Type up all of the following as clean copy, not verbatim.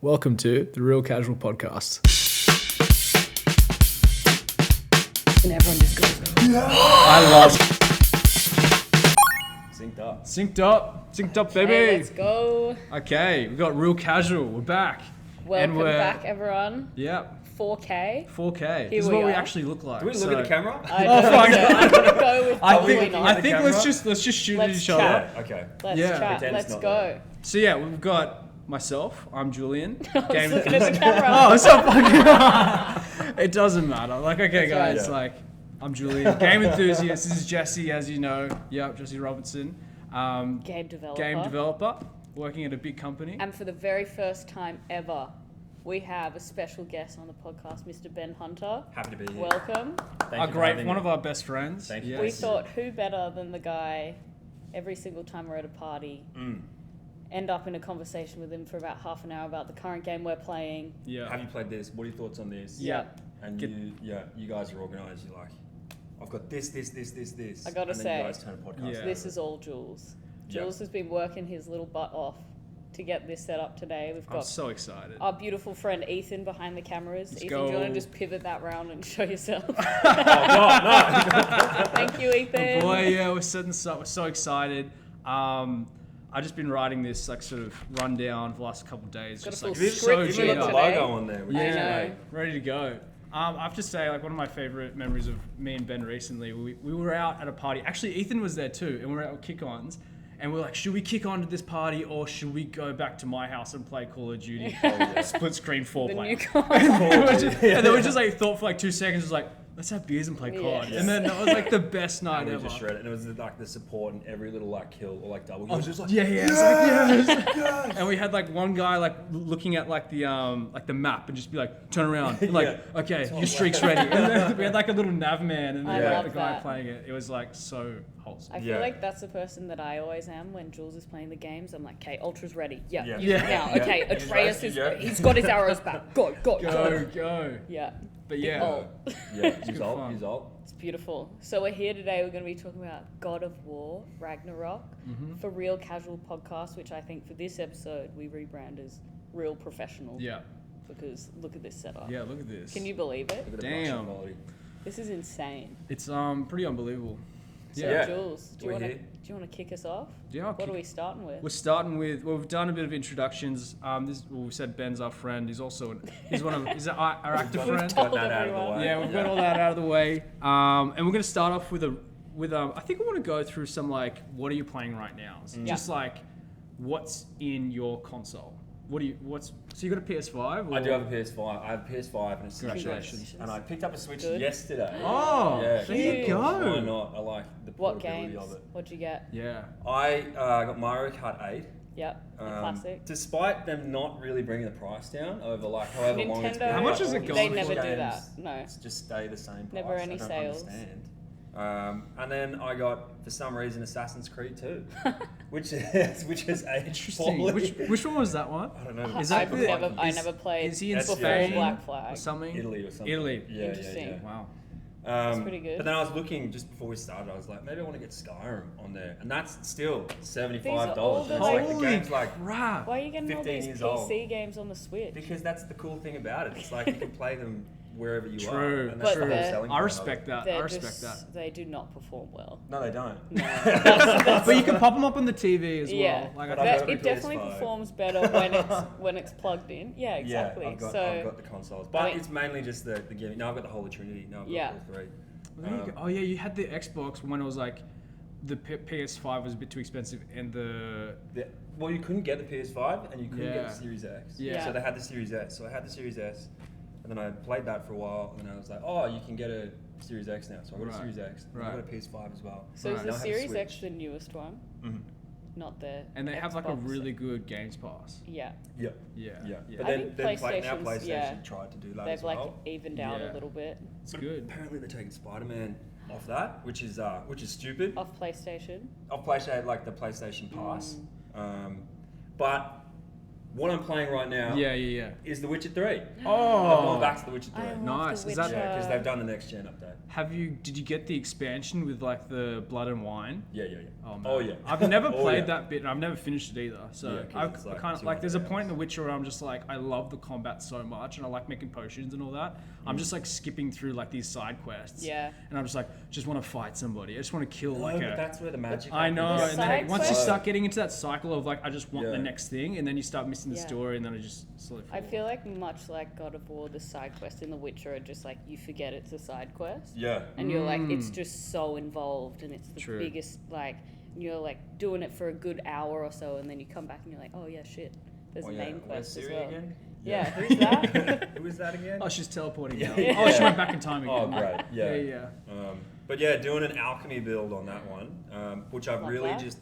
Welcome to the Real Casual Podcast. And everyone just goes, yeah. I love Synced up, baby. hey, let's go. Okay, we've got Real Casual. We're back. Welcome back, everyone. Yeah. 4K. 4K. Here This is we what we are. actually look like. Do we look at the camera? I don't know. I'm going to go with probably not. I think let's just shoot at Let's each other. chat. Okay. Let's Yeah. chat. Pretend it's Let's not go. there. So yeah, we've got myself. I'm Julian. I was looking at the camera. Oh, it's so fucking. It doesn't matter. Like, okay, That's right. guys. Yeah. Like, I'm Julian. Game enthusiast. This is Jessy, as you know. Yep, Jessy Robertson. Game developer. Game developer. Working at a big company. And for the very first time ever, we have a special guest on the podcast, Mr. Ben Hunter. Happy to be here. Welcome. Thank you for having One me. of our best friends. Thank you. We Yes. thought, who better than the guy every single time we're at a party, end up in a conversation with him for about half an hour about the current game we're playing. Yeah. Have you played this? What are your thoughts on this? Yeah. And you guys are organised. You're like, I've got this. I gotta and say, then you guys turn a podcast. Yeah. This is all Jules. Yep. Jules has been working his little butt off to get this set up today. We've I'm got so excited. our beautiful friend Ethan behind the cameras. Let's Ethan, go. do you want to just pivot that round and show yourself? Oh God, no. Thank you, Ethan. Boy, yeah, we're setting this up. We're so excited. I've just been writing this like sort of rundown for the last couple of days. Got a Just full like script so for Even you got the today. logo on there. Which I is know. great. ready to go. I have to say, like one of my favorite memories of me and Ben recently, we were out at a party. Actually, Ethan was there too, and we were out with kick-ons. And we're like, should we kick on to this party or should we go back to my house and play Call of Duty? Split screen The 4-player. new con. And then we just like thought for like 2 seconds, just like, let's have beers and play COD. Yeah. And then that was like the best night And we ever. just shredded, and it was like the support in every little like kill or like double. It was just like, Yeah, it's like, yes. And we had like one guy like looking at like the map and just be like, turn around, and, like, okay, your streak's ready. And then we had like a little nav man and I then love like the guy that. playing it. It was like so wholesome. I feel Yeah. like that's the person that I always am when Jules is playing the games. I'm like, okay, Ultra's ready. Yeah, Yeah. use it Yeah. now. Yeah. Okay, He's Atreus ready. is, Yeah. he's got his arrows back. Go. Go. Yeah. But yeah. Oh. yeah, good he's fun. old. It's beautiful. So we're here today. We're going to be talking about God of War Ragnarok for Real Casual Podcast, which I think for this episode we rebrand as Real Professional. Yeah. Because look at this setup. Yeah, look at this. Can you believe it? Look at the Damn. production quality. This is insane. It's pretty unbelievable. So Yeah. Jules, do you We're want to here. kick us off? Yeah, I'll What kick- are we starting with? We're starting with, well, we've done a bit of introductions. We said Ben's our friend. He's also he's our actor We've friend. told Got that out of the everyone. way. Yeah, we've got all that out of the way. And we're going to start off with I think I want to go through some like, what are you playing right now? So Yeah. just like, what's in your console? So you got a PS5? I do have a PS5. I have a PS5 and a Switch. Congratulations. And I picked up a Switch Good. yesterday. Oh, yeah, there you Huge. go. Why not? I like the What portability games? of it. What'd you get? Yeah. I got Mario Kart 8. Yep, the classic. Despite them not really bringing the price down over like however long it's been. Nintendo, How much is it all going They for? never do games that. No. Just stay the same price. Never any I don't sales. Understand. And then I got, for some reason, Assassin's Creed 2, which is aged Interesting. poorly. Which one was that one? I don't know. Is that I've the- never played Is he in That's before Spain Black Flag. or something? Italy or something. Italy. Yeah, Interesting. yeah, Wow. yeah. That's pretty good. But then I was looking just before we started. I was like, maybe I want to get Skyrim on there, and that's still $75. These are all It's the, like like- the game's like crap. Why are you getting all 15 these years PC old. games on the Switch? because that's the cool thing about it. It's like you can play them wherever you are. True, And that's But the whole they're- selling I point of respect it. that. I They're respect just- that. They do not perform well. No, they don't. But you can pop them up on the TV as well. Yeah, Like, But I I've think got a it definitely PS5. performs better when it's plugged in. Yeah, exactly. Yeah, I've got so the consoles, but I mean- it's mainly just the gaming. No, I've got the Holy Trinity. No, I've got Yeah. all three. There you go. Oh yeah, you had the Xbox when it was like the PS5 was a bit too expensive and Well, you couldn't get the PS5 and you couldn't get Yeah. the Series X. Yeah. So they had the Series S. So I had the Series S, and then I played that for a while, and then I was like, oh, you can get a Series X now. So I got Right. a Series X. And I got a PS5 as well. so Right. is Now the I have a Series Switch. X the newest one? Mhm. Not the and they have like a Xbox. really good Games Pass. Yeah, Yeah. Yeah. Yeah. Yeah. But I then, think now PlayStation's- PlayStation yeah. tried to do that they've as like well. evened out Yeah. a little bit It's But good. apparently they're taking Spider-Man off that, which is stupid. off PlayStation. Off PlayStation, like the PlayStation Pass. But what I'm playing right now Yeah. is The Witcher 3. I've Oh, gone back to The Witcher 3. I love Nice. The Is that- Witcher. Yeah, because they've done the next gen update. did you get the expansion with like the blood and wine? Yeah. Oh, man. Oh, yeah. I've never Oh, played yeah. that bit, and I've never finished it either. So Yeah, 'cause it's I like kind of 200 like. There's a point in hours. The Witcher where I'm just like, I love the combat so much, and I like making potions and all that. I'm just like skipping through like these side quests. Yeah. And I'm just like, just want to fight somebody. I just want to kill No, like but a. that's where the magic I know. The happens. And then side once you quest- start getting into that cycle of like, I just want the Yeah. next thing, and then you start missing the Yeah. story, and then I just slowly. I fall feel off. like much like God of War, the side quests in The Witcher are just like you forget it's a side quest. Yeah. And you're like, it's just so involved and it's the True. biggest, like, you're like doing it for a good hour or so and then you come back and you're like, oh yeah, shit, there's Oh, a yeah. main Where's quest as Siri well. again? Yeah, who's that? Who is that again? Oh, she's teleporting now. Yeah. Oh, she went back in time again. Oh, great. Yeah. Yeah. But yeah, doing an alchemy build on that one, which I've Love really that. just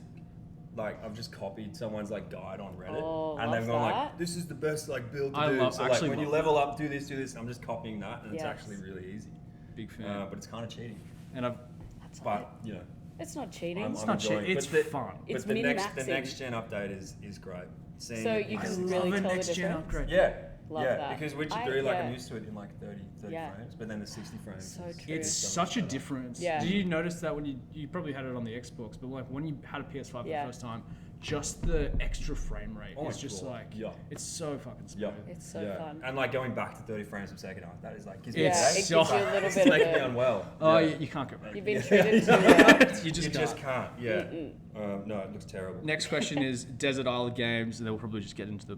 like I've just copied someone's like guide on Reddit, Oh, and love they've gone like, that. this is the best like build to I do. love- So actually like when you love level up, do this. I'm just copying that, and it's Yes. actually really easy. Big fan. But it's kind of cheating. And I've. That's But not, you know, it's not cheating. I'm not enjoying cheating, it. it's But fun. It's but the min-maxing. next gen update is great. Seeing So it you is- can I really love a tell the next gen difference. upgrade. Yeah. Love yeah, that. because Witcher I- 3, like yeah. I'm used to it in like 30 Yeah. frames, but then the 60 frames. So is- true. It's is so such a much better. difference. Yeah. Did you notice that when you probably had it on the Xbox, but like when you had a PS5 for Yeah. the first time, just the extra frame rate Oh is my just God. like Yeah. it's so fucking Yeah. smooth. It's so yeah. fun. And like going back to 30 frames per second, that is like gives Yeah, me a it headache. gives you a little It's bit of making me a- unwell. Oh, Yeah. you can't go back. You've been Yeah. treated to You just You can't. just can't. Yeah. No, it looks terrible. Next question is Desert Island games, and then we'll probably just get into the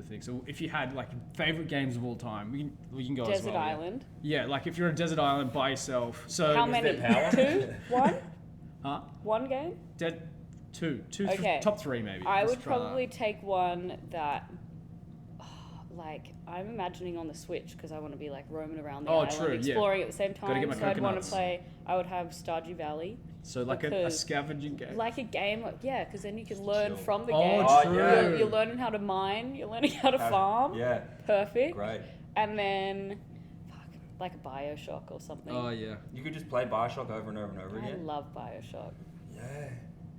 thing. So if you had like favorite games of all time, we can go as Desert well. yeah. Island. Yeah, like if you're on a desert island by yourself. So How is many? there power? 2? 1? Huh? 1 game? Two, Okay. top 3 maybe. I Let's would try that. probably take one that, like, I'm imagining on the Switch because I want to be like roaming around the Oh, island, true, yeah. exploring at the same Gotta time. get my So I'd want coconuts. to play. I would have Stardew Valley, So like a because- scavenging game. like a game. Yeah, because then you can learn chill. from the Oh, game. true. You're learning how to mine. You're learning how to farm. Yeah. Perfect. Great. And then, fuck, like a BioShock or something. Oh yeah. You could just play Bioshock over and over and over I again. love BioShock. Yeah.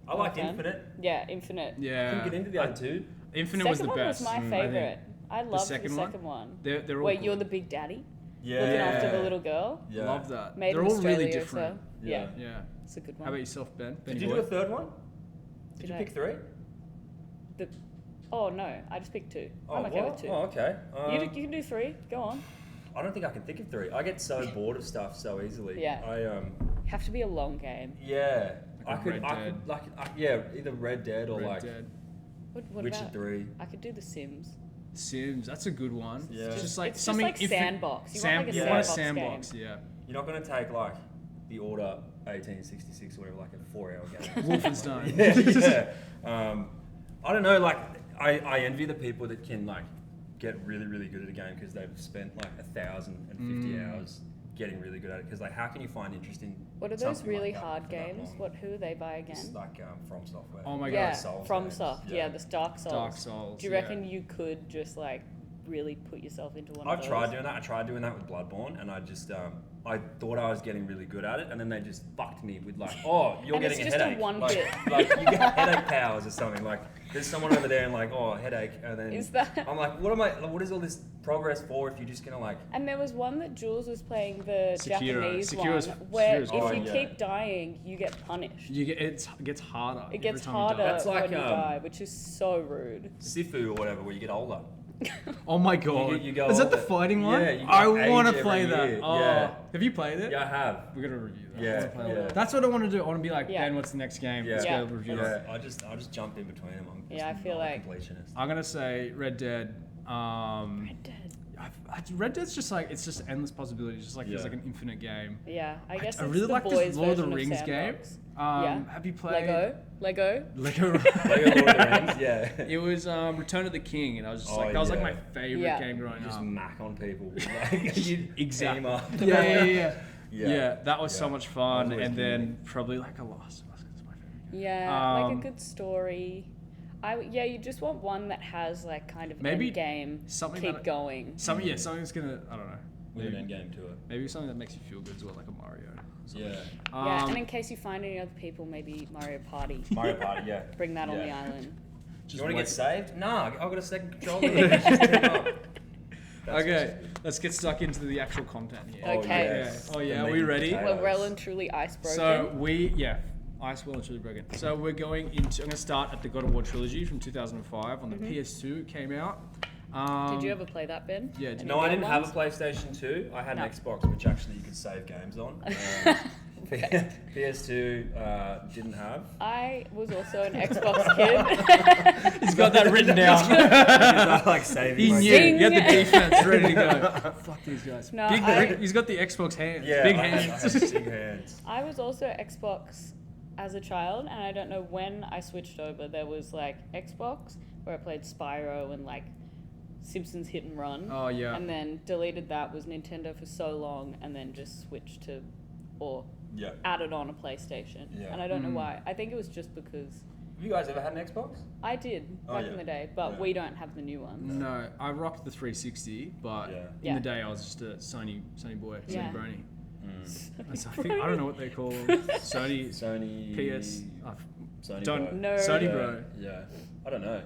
I like fun. Infinite. Yeah, Infinite. Yeah. Couldn't get into the other two. Infinite Second was the one best. was my I think. favorite. I loved the second second one? one. They're all Where good. you're the big daddy Yeah. looking after the little girl. Yeah. Love that. Made They're in all Australia, really different. So, yeah, Yeah. it's a good How one. about yourself, Ben? Did you do a third one? Did Did you I? pick 3? Oh no, I just picked 2. Oh, I'm okay what? with 2. Oh, okay. You can do 3. Go on. I don't think I can think of 3. I get so bored of stuff so easily. Yeah. I Have to be a long game. yeah. Like a Red Dead. Yeah, either Red Dead or Red like Dead. What Witcher about? 3. I could do The Sims. Sims, that's a good one. Yeah. It's just like It's just something like sandbox. You want like a you want a sandbox sandbox, yeah. You're not gonna take like the Order 1866 or whatever, like a 4-hour game. Wolfenstein. yeah. I don't know. Like I envy the people that can like get really really good at a game because they've spent like 1,050 hours getting really good at it. Because like, how can you find interesting? What are those something really like that hard for that games? long? Who are they by again? It's like From Software. Oh my Yeah, god. Souls From games. Soft. Yeah. Yeah, the Dark Souls. Dark Souls. Do you yeah. reckon you could just like really put yourself into one of I've those? tried doing that. I tried doing that with Bloodborne, and I just I thought I was getting really good at it, and then they just fucked me with like, oh, you're And it's getting just a a headache. one like, hit. like you get headache powers or something. Like there's someone over there and like, oh, headache, and then Is that- I'm like, what is all this progress for if you're just gonna like? And there was one that Jules was playing, the Sekiro. Japanese Sekiro's- one, where Sekiro's if Oh, you yeah. keep dying, you get punished. You get it gets harder. It gets every time you harder die. That's like, when you die, which is so rude. Sifu or whatever, where you get older. Oh my god. You go Is that the older. fighting one? Yeah, you I age want to every play that. year. Oh, Yeah. have you played it? Yeah, I have. We're gonna review that. Yeah, Let's play yeah. that. That's what I want to do. I want to be like, Yeah. Ben, what's the next game? Yeah. Let's Yeah. go review Yeah, that. I just jump in between them. I'm just Yeah, I feel not a like- completionist. I'm gonna say Red Dead. Red Dead. Red Dead's just like it's just endless possibilities. Just like it's Yeah. like an infinite game. Yeah, I guess I it's really the like boys' this Lord of the version Rings game. Sandbox. Have you played Lego. Lego? Lego Lord of the Rings, yeah. It was Return of the King, and I was just Oh, like, that was like yeah. my favorite Yeah. game growing Just up. mac on people. Like, you Exactly. team up. Yeah. Yeah. That was so Yeah. much fun, That was and always then probably like a Last of Us is my favorite game. Yeah, like Um, a good story. You just want one that has like kind of Maybe end game. something Keep that- going. Something that's gonna, I don't know. With an Maybe, end game to it. maybe something that makes you feel good as well, like a Mario. Yeah. Yeah, and in case you find any other people, maybe Mario Party. Mario Party, yeah. Bring that on Yeah. the island. You want to get wait. saved? Nah, I've got a second controller. Just turn it up. That's Okay, let's get stuck into the actual content here. Oh, Okay. yes. Oh, yeah. The Are meat we and ready? potatoes. We're well and truly ice broken. So ice well and truly broken. So we're going into. I'm going to start at the God of War trilogy from 2005 on the PS2. It came out. Did you ever play that, Ben? Yeah. Any No, I game didn't have a ones? PlayStation 2. I had No. an Xbox, which actually you could save games on. PS2 didn't have. I was also an Xbox kid. He's got that written down. Because I like saving He my knew. Zing. He had the defense ready to go. Fuck these guys. No, He's got the Xbox hands. Yeah, Big I hands. had big hands. I was also Xbox as a child, and I don't know when I switched over. There was like Xbox where I played Spyro and like Simpsons Hit and Run. Oh, yeah. And then deleted that, was Nintendo for so long, and then just switched to, or Yeah. added on a PlayStation. Yeah. And I don't know why. I think it was just because Have you guys ever had an Xbox? I did Oh, back yeah. in the day, but Yeah. we don't have the new ones. No, I rocked the 360, but Yeah. in Yeah. the day I was just a Sony boy, Sony Yeah. brony. Mm. I don't know what they call them. Sony, Sony. PS. Sony. Don't bro. No. Sony Yeah. bro. Yeah. I don't know.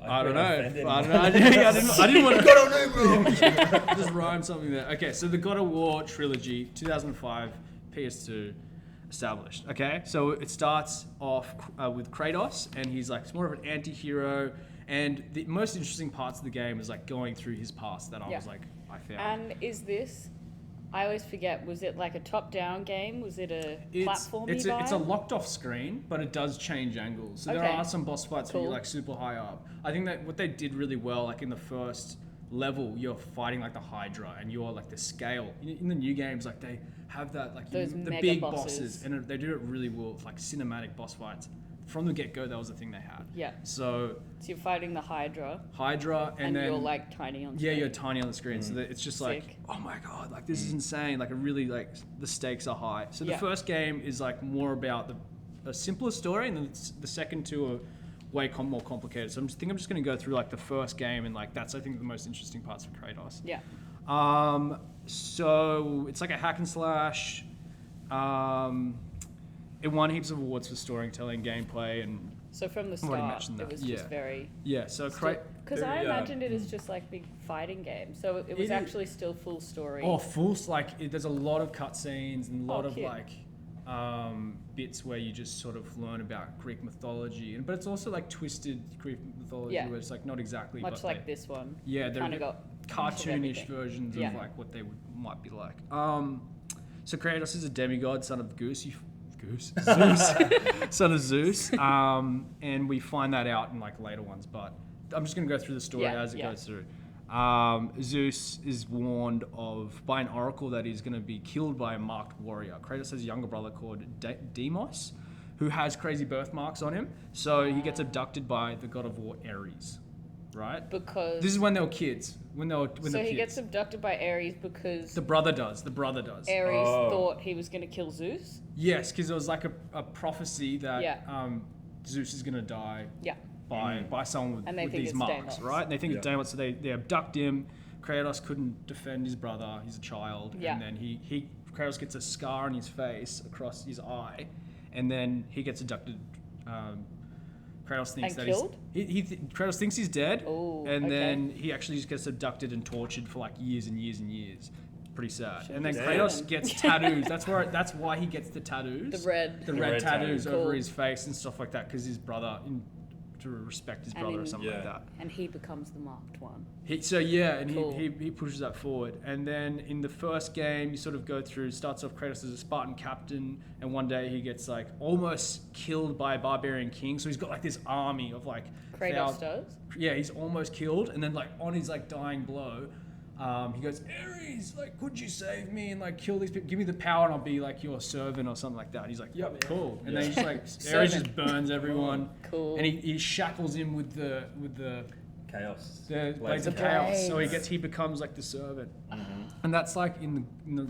I don't know. offended. I don't know. I didn't want to. God of War, bro. Just rhyme something there. Okay, so the God of War trilogy, 2005, PS2, established. Okay, so it starts off with Kratos, and he's like more of an anti-hero. And the most interesting parts of the game is like going through his past that I Yeah. found. And is this, I always forget, was it like a top-down game? Was it a platformy It's a vibe? locked off screen, but it does change angles. So there Okay. are some boss fights where Cool. you're like super high up. I think that what they did really well, like in the first level, you're fighting like the Hydra, and you're like the scale. In the new games, like they have that like Those the mega big bosses. and they do it really well with like cinematic boss fights. From the get go, that was the thing they had. Yeah. So So you're fighting the Hydra, Hydra, and then you're like tiny on yeah, screen. you're tiny on the screen, so that it's just like, Sick. oh my god, like this is insane. Like, it really, like, the stakes are high. So the Yeah. first game is like more about a simpler story, and then the second two are way more complicated. So I'm just gonna go through like the first game, and like that's I think the most interesting parts for Kratos. Yeah. So it's like a hack and slash. It won heaps of awards for storytelling, gameplay, and So from the I've already start, mentioned it that. was Yeah. just very... yeah. So Because I Very, imagined it as just like big fighting game. So it was is- actually still full story. Oh, there's a lot of cutscenes and a lot of cute. like bits where you just sort of learn about Greek mythology, but it's also like twisted Greek mythology Yeah. where it's like not exactly, Much but like they, this one. yeah, they're Kind of got cartoonish everything. versions Yeah. of like what they might be like. So Kratos is a demigod, son of Zeus, son of Zeus, and we find that out in like later ones. But I'm just gonna go through the story Yeah, as it yeah. goes through. Zeus is warned of by an oracle that he's going to be killed by a marked warrior. Kratos has a younger brother called Deimos, who has crazy birthmarks on him. So he gets abducted by the god of war Ares, right? Because... This is when they were kids. When so they're he kids. gets abducted by Ares because The brother does. Ares Oh. thought he was going to kill Zeus. Yes, because there was like a prophecy that Yeah. Zeus is going to die Yeah. by someone with, And they with think these it's marks, Deimos. right? And they think it's Yeah. Deimos, so they abduct him. Kratos couldn't defend his brother; he's a child, Yeah. and then Kratos gets a scar on his face across his eye, and then he gets abducted. Kratos thinks And that killed? Kratos thinks he's dead, Oh, and okay. then he actually just gets abducted and tortured for like years and years and years. Pretty sad. And then Damn. Kratos gets tattoos. That's why he gets the tattoos. The red. The The red red tattoos tattoo. over Cool. his face and stuff like that, because his brother, to respect his And brother or in- something like Yeah. that. And he becomes the marked one. And Cool. he pushes that forward. And then in the first game, you sort of go through, starts off Kratos as a Spartan captain, and one day he gets like almost killed by a barbarian king. So he's got like this army of like Kratos does? yeah, he's almost killed, and then like on his like dying blow, he goes, Ares, like, could you save me and like kill these people? Give me the power, and I'll be like your servant or something like that. And he's like, yep, cool. And then he's just like, Ares just burns everyone, Cool. and he shackles him with the Chaos. blades of of chaos. So blades. he becomes like the servant, and that's like in the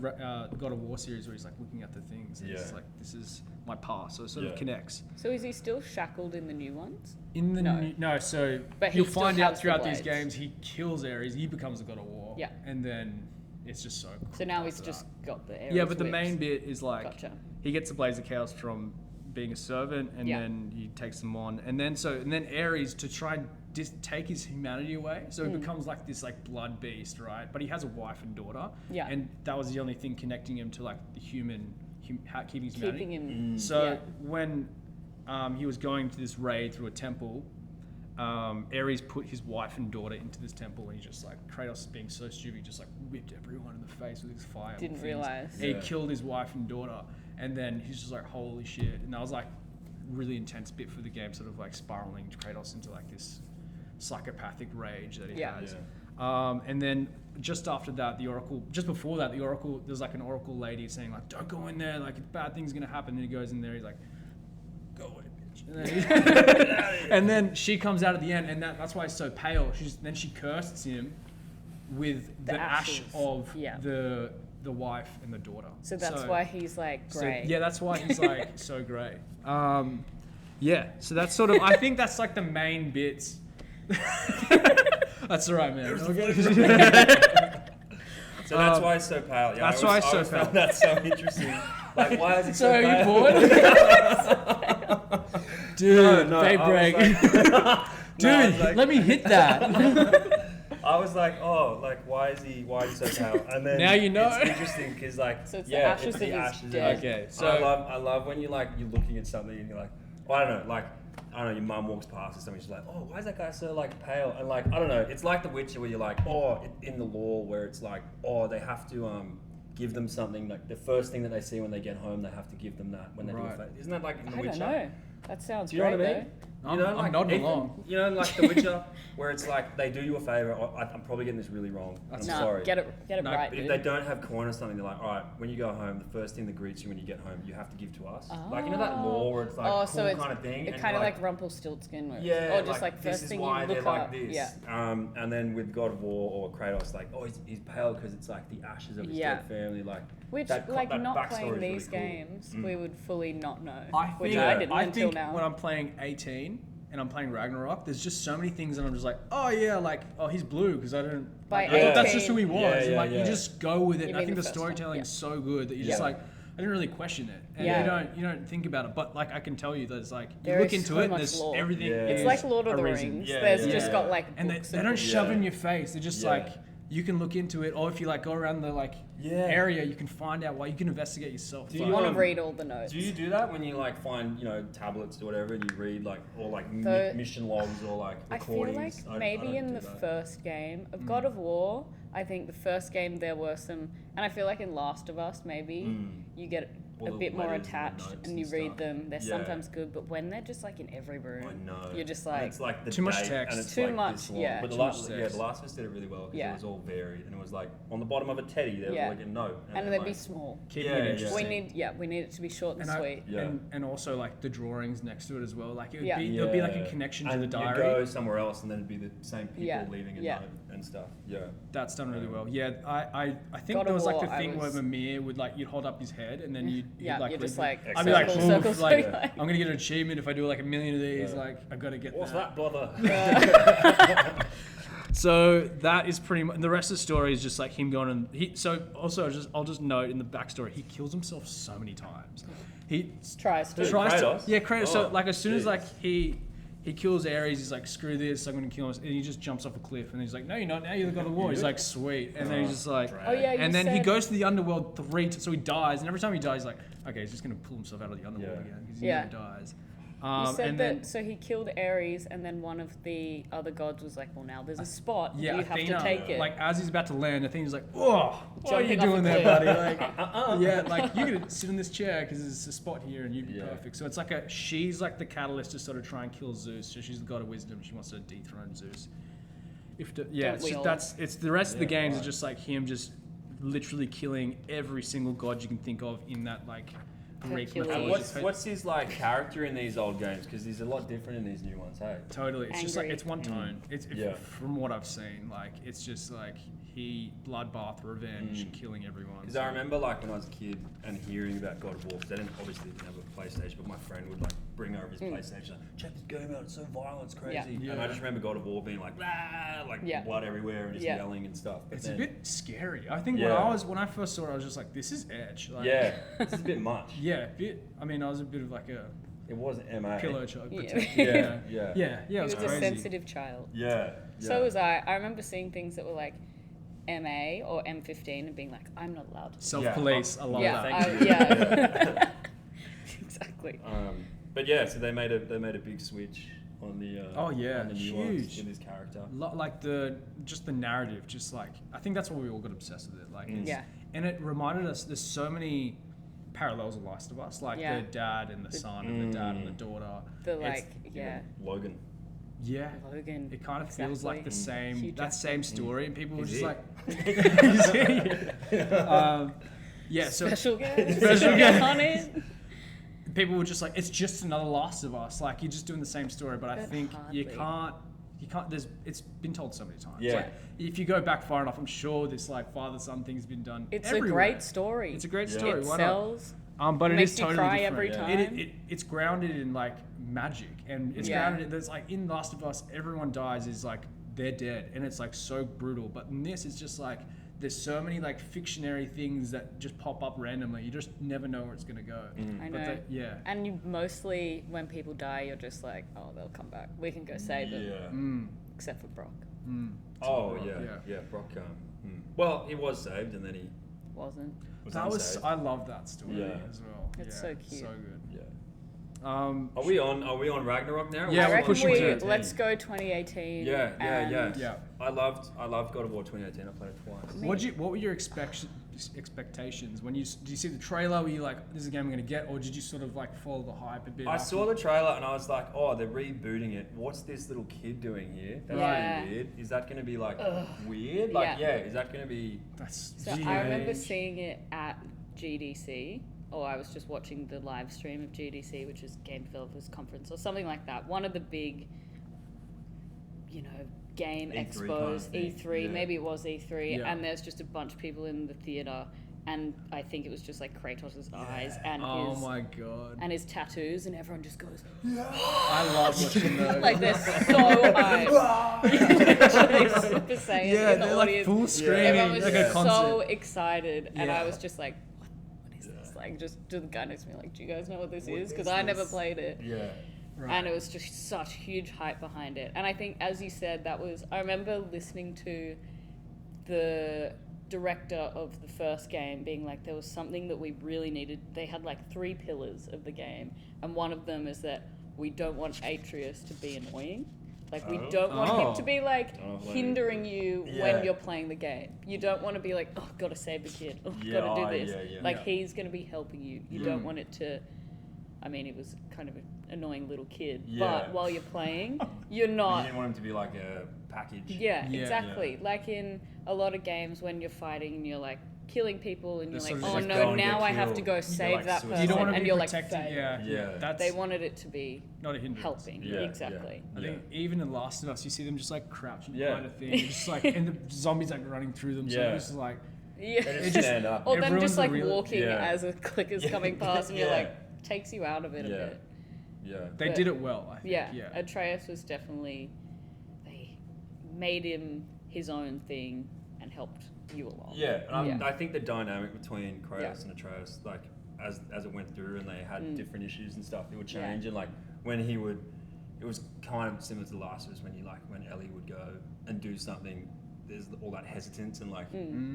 God of War series where he's like looking at the things. And It's Yeah. like, this is my past, so it sort Yeah. of connects. So is he still shackled in the new ones? In the No. so But he you'll still find out has the throughout these blades. games he kills Ares, he becomes the God of War. Yeah. And then it's just so cool. So now he's after just that. got the Ares Yeah, but the whips. main bit is like Gotcha. he gets the Blaze of Chaos from being a servant, and then he takes them on, and then Ares, to try and take his humanity away, so he becomes like this like blood beast, right? But he has a wife and daughter, and that was the only thing connecting him to like the keeping his humanity. Keeping him. So when he was going to this raid through a temple, Ares put his wife and daughter into this temple, and he just like, Kratos being so stupid, he just like whipped everyone in the face with his fire. Didn't realize. He killed his wife and daughter, and then he's just like, holy shit. And that was like really intense bit for the game, sort of like spiraling Kratos into like this psychopathic rage that he has. And then just after that, just before that, there's like an oracle lady saying like, don't go in there, like bad things gonna happen. And he goes in there, he's like, go away, bitch. And then she comes out at the end, and that's why he's so pale. Then she curses him with the ash of the wife and the daughter. So that's why he's like grey. So, that's why he's like so grey. So that's sort of, I think that's like the main bits. That's all right, man. So that's why he's so pale. Yeah, that's why he's so pale. That's so interesting. Like, why is he so are pale? you bored? Dude, babe break. Dude, let me hit that. I was like, oh, like why is he so pale? And then now you know. It's interesting because like, so it's the ashes of his dead. Okay, so I love when you're looking at something and you're like, well, I don't know, your mum walks past or something, she's like, oh, why is that guy so like pale? And like, I don't know, it's like The Witcher where you're like, in the lore where it's like, they have to give them something, like the first thing that they see when they get home, they have to give them that when they do a face. Isn't that like in The Witcher? I don't know. That sounds do you know great, what I mean? I'm like nodding along. You know, like The Witcher, where it's like they do you a favor. I'm probably getting this really wrong. I'm sorry. Get it right. But if they don't have coin or something, they're like, all right, when you go home, the first thing that greets you when you get home, you have to give to us. Like, you know that law where it's like cool so kind of thing. It's kind of like Rumpelstiltskin, where or just like this first is thing why you they're look like up. this. Yeah. And then with God of War or Kratos, like, he's pale because it's like the ashes of his dead family, like. Which, that not playing really these games, we would fully not know. I didn't until think now. when I'm playing 18 and I'm playing Ragnarok, there's just so many things that I'm just like, oh yeah, like, he's blue because I don't. By I thought that's just who he was. Yeah, and like yeah. You just go with it. And I mean think the the first one, storytelling is so good that you just like, I didn't really question it, and you don't think about it. But like I can tell you, there's like you There look is into so it, and much there's lore. everything. It's is like Lord of a the reason. Rings. There's just got like And books they don't shove it in books. your face. They're just like you can look into it, or if you like go around the like area, you can find out why. You can investigate yourself. Do You you want to read all the notes. Do you do that when you like find tablets or whatever and you read like or like mission logs or like recordings? I feel like maybe in the first game of God of War, I think the first game there were some, and I feel like in Last of Us maybe you get a bit more attached and you read them. They're sometimes good, but when they're just like in every room, I know. you're just And like it's like the too much date text. and it's Too like much, this long. yeah. But Too the much text. Last of Us did it really well because Yeah. it was all varied and it was like on the bottom of a teddy there was like a note and then they'd like, be small. Keeping it interesting. We need it to be short and sweet. And also like the drawings next to it as well. Like it would Yeah. be there'd be like a connection to and the diary. You go somewhere else and then it'd be the same people Yeah. leaving a note and stuff. Yeah. That's done really well. Yeah, I think God there of was like War, the I thing was- where Mimir would like you'd hold up his head and then you'd like you're just read like I'd be like, circle, "Oof, circle, like, circle." I'm gonna get an achievement if I do like a million of these. Yeah. Like I gotta get What's that. that, brother? So that is pretty much the rest of the story is just like him going and I'll just note in the backstory he kills himself so many times. He Tries to. Kratos? Kratos. So Oh, like as soon as jeez. like he kills Ares, he's like, screw this, I'm gonna kill him, and he just jumps off a cliff, and he's like, no, you're not. Now you're the God of War. He's like, sweet, and then he's just like, Oh yeah, and then he said- goes to the underworld so he dies, and every time he dies, he's like, okay, he's just gonna pull himself out of the underworld again because he never dies. You said and that, then so he killed Ares, and then one of the other gods was like, well, now there's a spot, you have Athena, to take it. like as he's about to land, Athena's like, oh, what are you Jumping off a doing there, cliff. buddy? Like, yeah, like you're gonna sit in this chair because there's a spot here and you'd be perfect. So it's like she's like the catalyst to sort of try and kill Zeus. So she's the god of wisdom. She wants to dethrone Zeus. It's the rest of the games are just like him just literally killing every single god you can think of in that like Greek Hercules. mythology. What's his like character in these old games? Because he's a lot different in these new ones. Hey. Totally, it's just like Angry. it's one tone. It's Yeah. from what I've seen, like it's just like bloodbath, revenge, killing everyone. Because I remember like when I was a kid and hearing about God of War, because I didn't have a PlayStation, but my friend would like bring over his PlayStation, like, check this game out, it's so violent, it's crazy. Yeah. And I just remember God of War being like, ah, like blood everywhere and just yelling and stuff. But It's then, a bit scary. I think when I first saw it, I was just like, this is edge. Like, this is a bit much. Yeah, a bit. I mean, I was a bit of like a It was MA. pillow child. Yeah. Yeah, it He was was a crazy. sensitive child. Yeah. So was I. I remember seeing things that were like MA or M15 and being like, I'm not allowed to. Self-police, I love that. Thank you. Yeah. Exactly. But yeah, so they made a big switch on the on the nuance huge. with his character. Like the narrative, just like I think that's why we all got obsessed with it. Like, and it reminded us there's so many parallels of Last of Us, like the dad and the son, and the dad and the daughter. The like, Logan. Yeah, Logan. it kind of feels like the same same story, and people were just it? like, so Special guest. Special guest. on it. people were just like, it's just another Last of Us. Like, you're just doing the same story, but I think you can't. It's been told so many times. Yeah. Like, if you go back far enough, I'm sure this like father-son thing's been done. It's everywhere. a great story. It's a great story. It Why sells. not? But it makes is you totally cry different. every time. It's grounded in like magic, and it's grounded. There's like in Last of Us, everyone dies is like they're dead, and it's like so brutal. But in this, it's just like there's so many like fictionary things that just pop up randomly. You just never know where it's gonna go. I know. Yeah. And you mostly, when people die, you're just like, oh, they'll come back. We can go save them. Except for Brock. Oh yeah. Brock. Well, he was saved, and then he Wasn't. unsaved. I love that story as well. It's so cute. So good. Yeah. Are we on Ragnarok now? Yeah, I we're reckon pushing to it. let's go 2018. Yeah. Yeah. I loved God of War 2018. I played it twice. What were your expectations when did you see the trailer? Were you like, this is a game I'm gonna get, or did you sort of like follow the hype a bit? I saw the trailer and I was like, oh, they're rebooting it. What's this little kid doing here? That's really weird. Is that gonna be like weird? Like, is that gonna be? That's So I remember seeing it at GDC, or I was just watching the live stream of GDC, which is Game Developers Conference or something like that. One of the big, game E3 expos, kind of thing. E3, maybe it was E3, Yeah. and there's just a bunch of people in the theater, and I think it was just like Kratos' eyes and oh his my god. and his tattoos, and everyone just goes I love watching those. like they're so hyped. Literally Super Saiyan in the they're like audience. full screaming, Everyone was like a concert. so excited, and I Yeah. was just like, what is this? Like, just to the guy next to me, like, do you guys know what this is? Because I never played it. Yeah. Right. And it was just such huge hype behind it. And I think, as you said, I remember listening to the director of the first game being like, there was something that we really needed. They had like 3 pillars of the game, and one of them is that we don't want Atreus to be annoying. Like, we don't want him to be like hindering you when you're playing the game. You don't want to be like, oh, gotta save the kid. Oh, gotta do this. Like, he's gonna be helping you. You don't want it to. I mean, he was kind of an annoying little kid, but while you're playing, you're not. You didn't want him to be like a package. Yeah, exactly. Like in a lot of games when you're fighting and you're like killing people and you're They're like, sort oh of just no, go and now get I have to killed. go You're save like that suicide. person, You don't want to and be you're like protected. failing. Yeah. That's They wanted it to be not a hindrance. helping. Yeah, Exactly. I think even in Last of Us, you see them just like crouching Yeah. behind a thing, just like, and the zombies like running through them. So Yeah. it's just like, Yeah. They just- just stand up. Or them Everyone's just like a real- walking Yeah. as a clicker's coming past, and you're Yeah. like, takes you out of it a bit. Yeah. they But- did it well. I think. Yeah. Atreus was definitely, they made him his own thing and helped you along. Yeah, and Yeah. I think the dynamic between Kratos Yeah. and Atreus, like as it went through and they had different issues and stuff, it would Yeah. change. And like when he would, it was kind of similar to The Last of Us when Ellie would go and do something. There's all that hesitance and like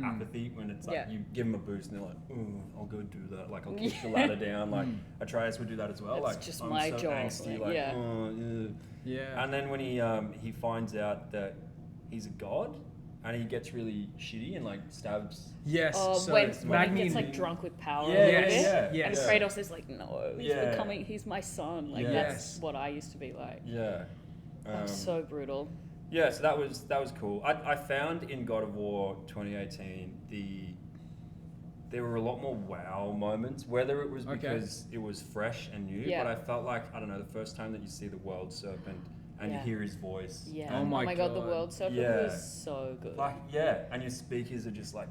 apathy when it's like Yeah. you give them a boost and they're like, "Oh, I'll go do that." Like I'll kick the ladder down. Like Atreus would do that as well. It's like just I'm my so job. angsty, like, Yeah. "Oh, yeah." Yeah. And then when he finds out that he's a god, and he gets really shitty and like stabs. Yes. Oh, so when Magni he gets like and- drunk with power Yeah, a little yes, bit, yeah, and yes. Kratos is like, no, he's my son. Like Yeah. that's Yes. what I used to be like. Yeah. That was so brutal. Yeah, so that was cool. I found in God of War 2018 there were a lot more wow moments, whether it was because it was fresh and new, Yeah. but I felt like, I don't know, the first time that you see the world serpent and you Yeah. hear his voice. Yeah. Oh my God, the God. World Serpent Yeah. was so good. Like, yeah, and your speakers are just like,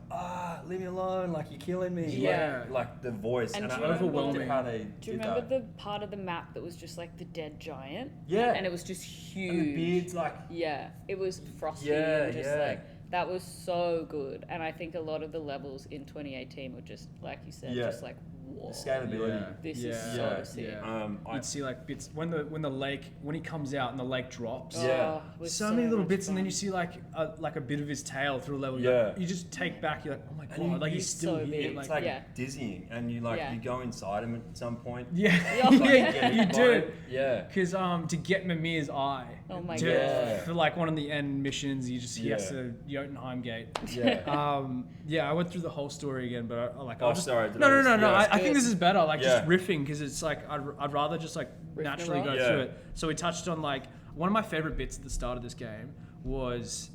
leave me alone, like, you're killing me. Yeah. Like the voice. And And do I you remember overwhelming. loved how they Do you did remember that. the part of the map that was just like the dead giant? Yeah. And it was just huge. And the beard's like, Yeah, it was frosty Yeah, and just yeah. like that was so good. And I think a lot of the levels in 2018 were just like you said, Yeah. just like whoa. scalability. This is Yeah. so sick. Yeah. I, You'd see like bits when the lake when he comes out and the lake drops. Yeah. it was So many little much bits, and then fun. you see like a bit of his tail through a level. Yeah. You just take back. You're like, oh my And god, you- like you- he's still so here. big. it's Like, like Yeah. dizzying, and you like Yeah. you go inside him at some point. yeah, Oh, yeah, yeah. you do. Yeah. Because to get Mimir's eye. Oh my to- God. For like one of the end missions, he has Yeah. to Jotunheim Gate. Yeah. Yeah, I went through the whole story again, but Oh, sorry, did No, I no, just- no, no. yeah. I think this is better. Like just Yeah. riffing, because it's like I'd rather just like Riff naturally and go roll? Yeah. through it. So we touched on like one of my favorite bits at the start of this game was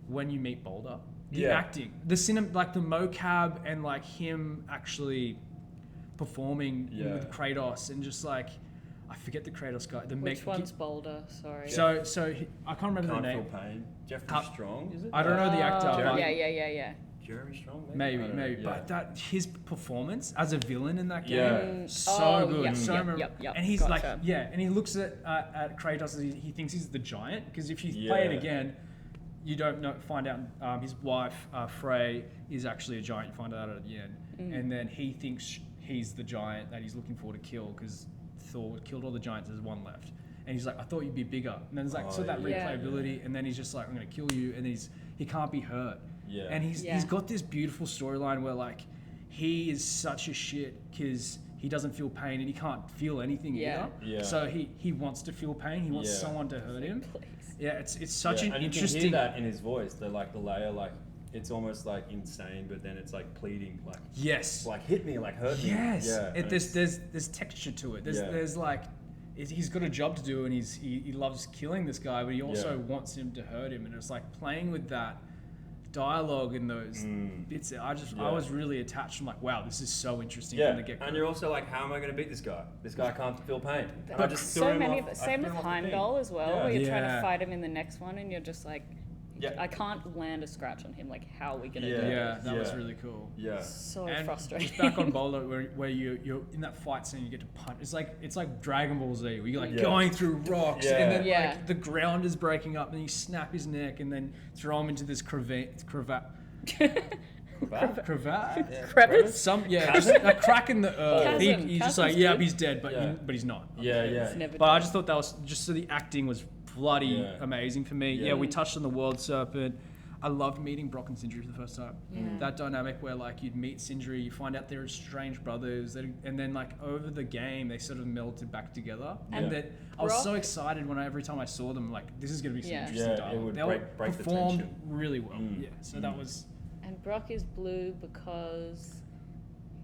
when you meet Boulder. The Yeah. acting, like the mocap, and like him actually performing Yeah. with Kratos, and just like I forget the Kratos guy. Which one's Boulder? Sorry. So I can't remember Can't the feel name. pain. Jeffrey Can't- Strong, is it? I don't know the actor. Oh, but yeah. Jeremy Strong, Maybe, I don't know. maybe. Yeah. But that his performance as a villain in that game, Yeah. so Oh, good, yep, so yep, memorable. yep, And he's gotcha. like, and he looks at Kratos and he thinks he's the giant, because if you play it Yeah. again, you don't find out his wife Frey is actually a giant. You find out at the end, and then he thinks he's the giant that he's looking for to kill, because Thor killed all the giants. There's one left. And he's like, I thought you'd be bigger. And then there's like, so that yeah. replayability, and then he's just like, I'm gonna kill you, and he can't be hurt. Yeah. And he's Yeah. got this beautiful storyline where like he is such a shit because he doesn't feel pain and he can't feel anything Yeah. either. Yeah. So he wants to feel pain. He wants Yeah. someone to hurt him. Please. Yeah, it's such an and interesting. you can hear that in his voice. The layer, like it's almost like insane, but then it's like pleading, like Yes. like hit me, like hurt me. Yes. Yeah. and There's texture to it. Yeah. There's like he's got a job to do, and he loves killing this guy, but he also Yeah. wants him to hurt him, and it's like playing with that dialogue and those bits. I Yeah. was really attached. I'm like, wow, this is so interesting Yeah, from the get go. and you're also like, how am I going to beat this guy? This guy can't feel pain. And I But just threw so him many off- of it. I Same threw with him off the thing. Heimdall as well, Yeah. where you're trying Yeah. to fight him in the next one, and you're just like, Yeah. I can't land a scratch on him. Like, how are we gonna do Yeah, this? that was Yeah. really cool. Yeah. So And frustrating. just back on Boulder, where you're in that fight scene, you get to punch. It's like Dragon Ball Z, where you're like Yeah. going through rocks, Yeah. and then Yeah. like the ground is breaking up, and you snap his neck, and then throw him into this cravat. Crevice? Just a crack in the earth. Chasm. He's just Chasm's like, yeah, good. he's dead, but Yeah. but he's not. Yeah, yeah. It's never But I done. just thought that was just so the acting was bloody Yeah. amazing for me. Yeah. Yeah, we touched on the World Serpent. I loved meeting Brock and Sindri for the first time. Yeah. That dynamic where like you'd meet Sindri, you find out they're estranged brothers, and then like over the game they sort of melted back together. And Yeah. that I was so Brock- excited when every time I saw them, like this is gonna be some Yeah. interesting Yeah, it dialogue. would They break the performed tension. really well. Yeah, so that Mm. was. And Brock is blue because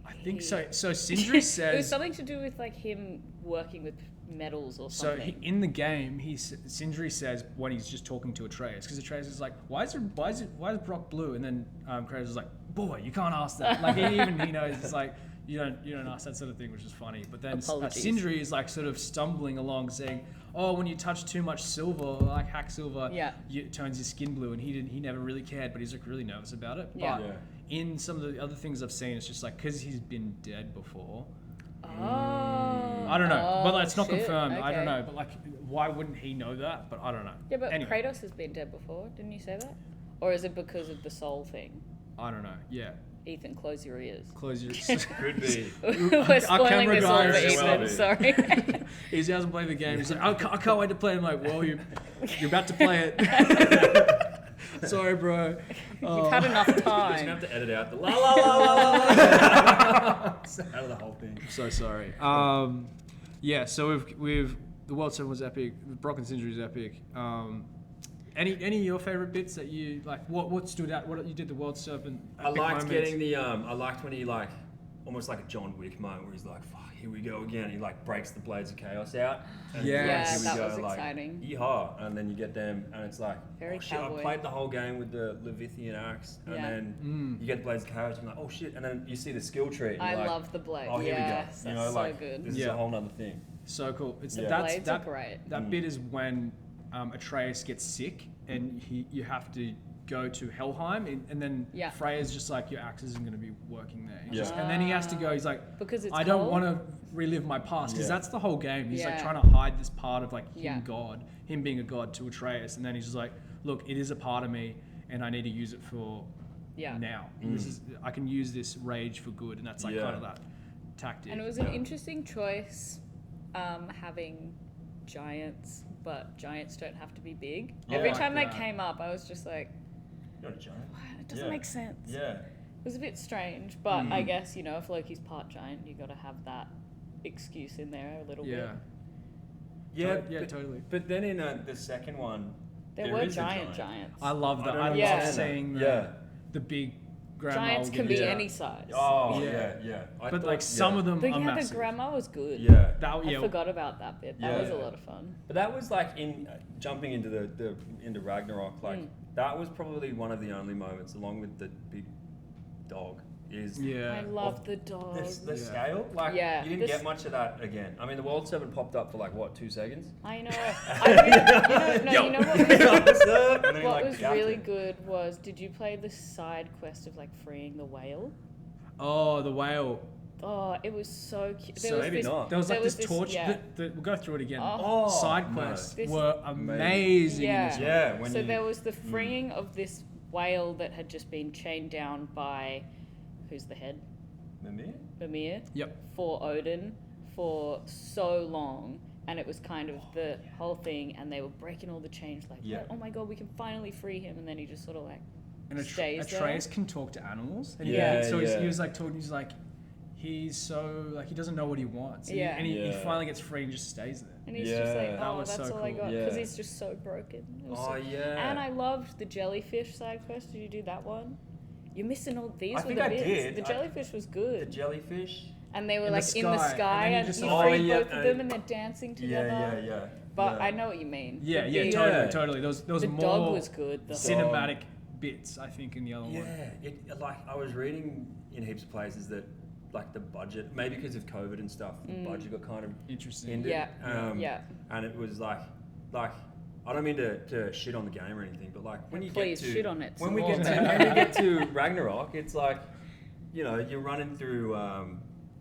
I think He- so. So Sindri it was says. something to do with like him working with metals or So something. in the game, Sindri says when he's just talking to Atreus, because Atreus is like, why is Brock blue? And then Kratos is like, boy, you can't ask that. Like he knows it's like you don't ask that sort of thing, which is funny. But then Apologies. Sindri is like sort of stumbling along, saying, oh, when you touch too much silver, like hack silver, Yeah. it turns your skin blue. And he never really cared, but he's like really nervous about it. Yeah. But Yeah. in some of the other things I've seen, it's just like because he's been dead before. Oh. I don't know, but Oh, it's not shit. confirmed. I don't Okay. know, but like, why wouldn't he know that? But I don't know. Yeah, but anyway, Kratos has been dead before. Didn't you say that? Or is it because of the soul thing? I don't know. Yeah, Ethan, close your ears. close your. Could be. We're spoiling camera this all guy for is Ethan. well Sorry. he hasn't played the game. He's like, I can't wait to play. I'm like, well, you're about to play it. Sorry, bro. You've had enough You're just gonna time. have to edit out the la la la la la. Out of the whole thing. I'm so sorry. Yeah. So we've the World Serpent was epic. Brock and Sindri is epic. Any of your favorite bits that you like? What stood out? What you did the World Serpent? I epic liked moments? getting the I liked when he like almost like a John Wick moment where he's like, fuck, here we go again. He like breaks the blades of chaos out. And Yes. Yeah, here we that go, was like, exciting. Yeehaw. And then you get them and it's like, Very oh shit, cowboy. I played the whole game with the Levithian axe. And Yeah. then you get the blades of chaos and you're like, oh shit. And then you see the skill tree. And I you're like, love the blade. oh, here Yes, we go. You that's know, so like, good. this is Yeah. a whole nother thing. So cool. It's Yeah. that's Blades that are great. That bit is when Atreus gets sick and you have to go to Helheim, and then Freya's just like, your axe isn't going to be working there. And then he has to go, he's like, because I don't want to relive my past, because that's the whole game. He's like trying to hide this part of like him being a god to Atreus, and then he's just like, look, it is a part of me and I need to use it for now. I can use this rage for good, and that's like kind of that tactic. And it was an interesting choice, having giants, but giants don't have to be big. Every time that came up, I was just like, You're a giant. what? It doesn't make sense. Yeah. It was a bit strange, but I guess, if Loki's part giant, you got to have that excuse in there a little bit. Yeah, totally. But then in the second one, There were giants. I love that. I love seeing the big grandma. Giants can be any size. Oh, yeah. But like some of them But are the massive. grandma was good. Yeah. I forgot about that bit. That was a lot of fun. But that was like in jumping into into Ragnarok. Like that was probably one of the only moments, along with the big dog. I love the dog. The scale, like you didn't get much of that again. I mean, the World 7 popped up for like what, 2 seconds? I know. You know what was really good was, did you play the side quest of like freeing the whale? Oh, the whale. Oh, it was so cute. Maybe not. There was like this torch. We'll go through it again. Side quests no. were amazing. Yeah. In this one. Yeah. So there was the freeing of this whale that had just been chained down by, who's the head? Mimir. Yep. For Odin for so long. And it was kind of the whole thing, and they were breaking all the chains, like, oh my god, we can finally free him, and then he just sort of like stays there. Atreus can talk to animals. And he was like talking, he's like, he's so, like, he doesn't know what he wants. And he finally gets free and just stays there. And he's just like, that's so all I cool. got, because he's just so broken. And I loved the jellyfish side quest. Did you do that one? You're missing all these. I think I did. The jellyfish was good. The jellyfish. And they were in the sky, and you freed both of them, and they're dancing together. Yeah. But I know what you mean. Totally. There was the more dog was good. cinematic bits, I think, in the other one. Like I was reading in heaps of places that like the budget, maybe because of COVID and stuff, the budget got kind of interesting. And it was like I don't mean to shit on the game or anything, but like when you please get to shit on it. when we get to Ragnarok, it's like you're running through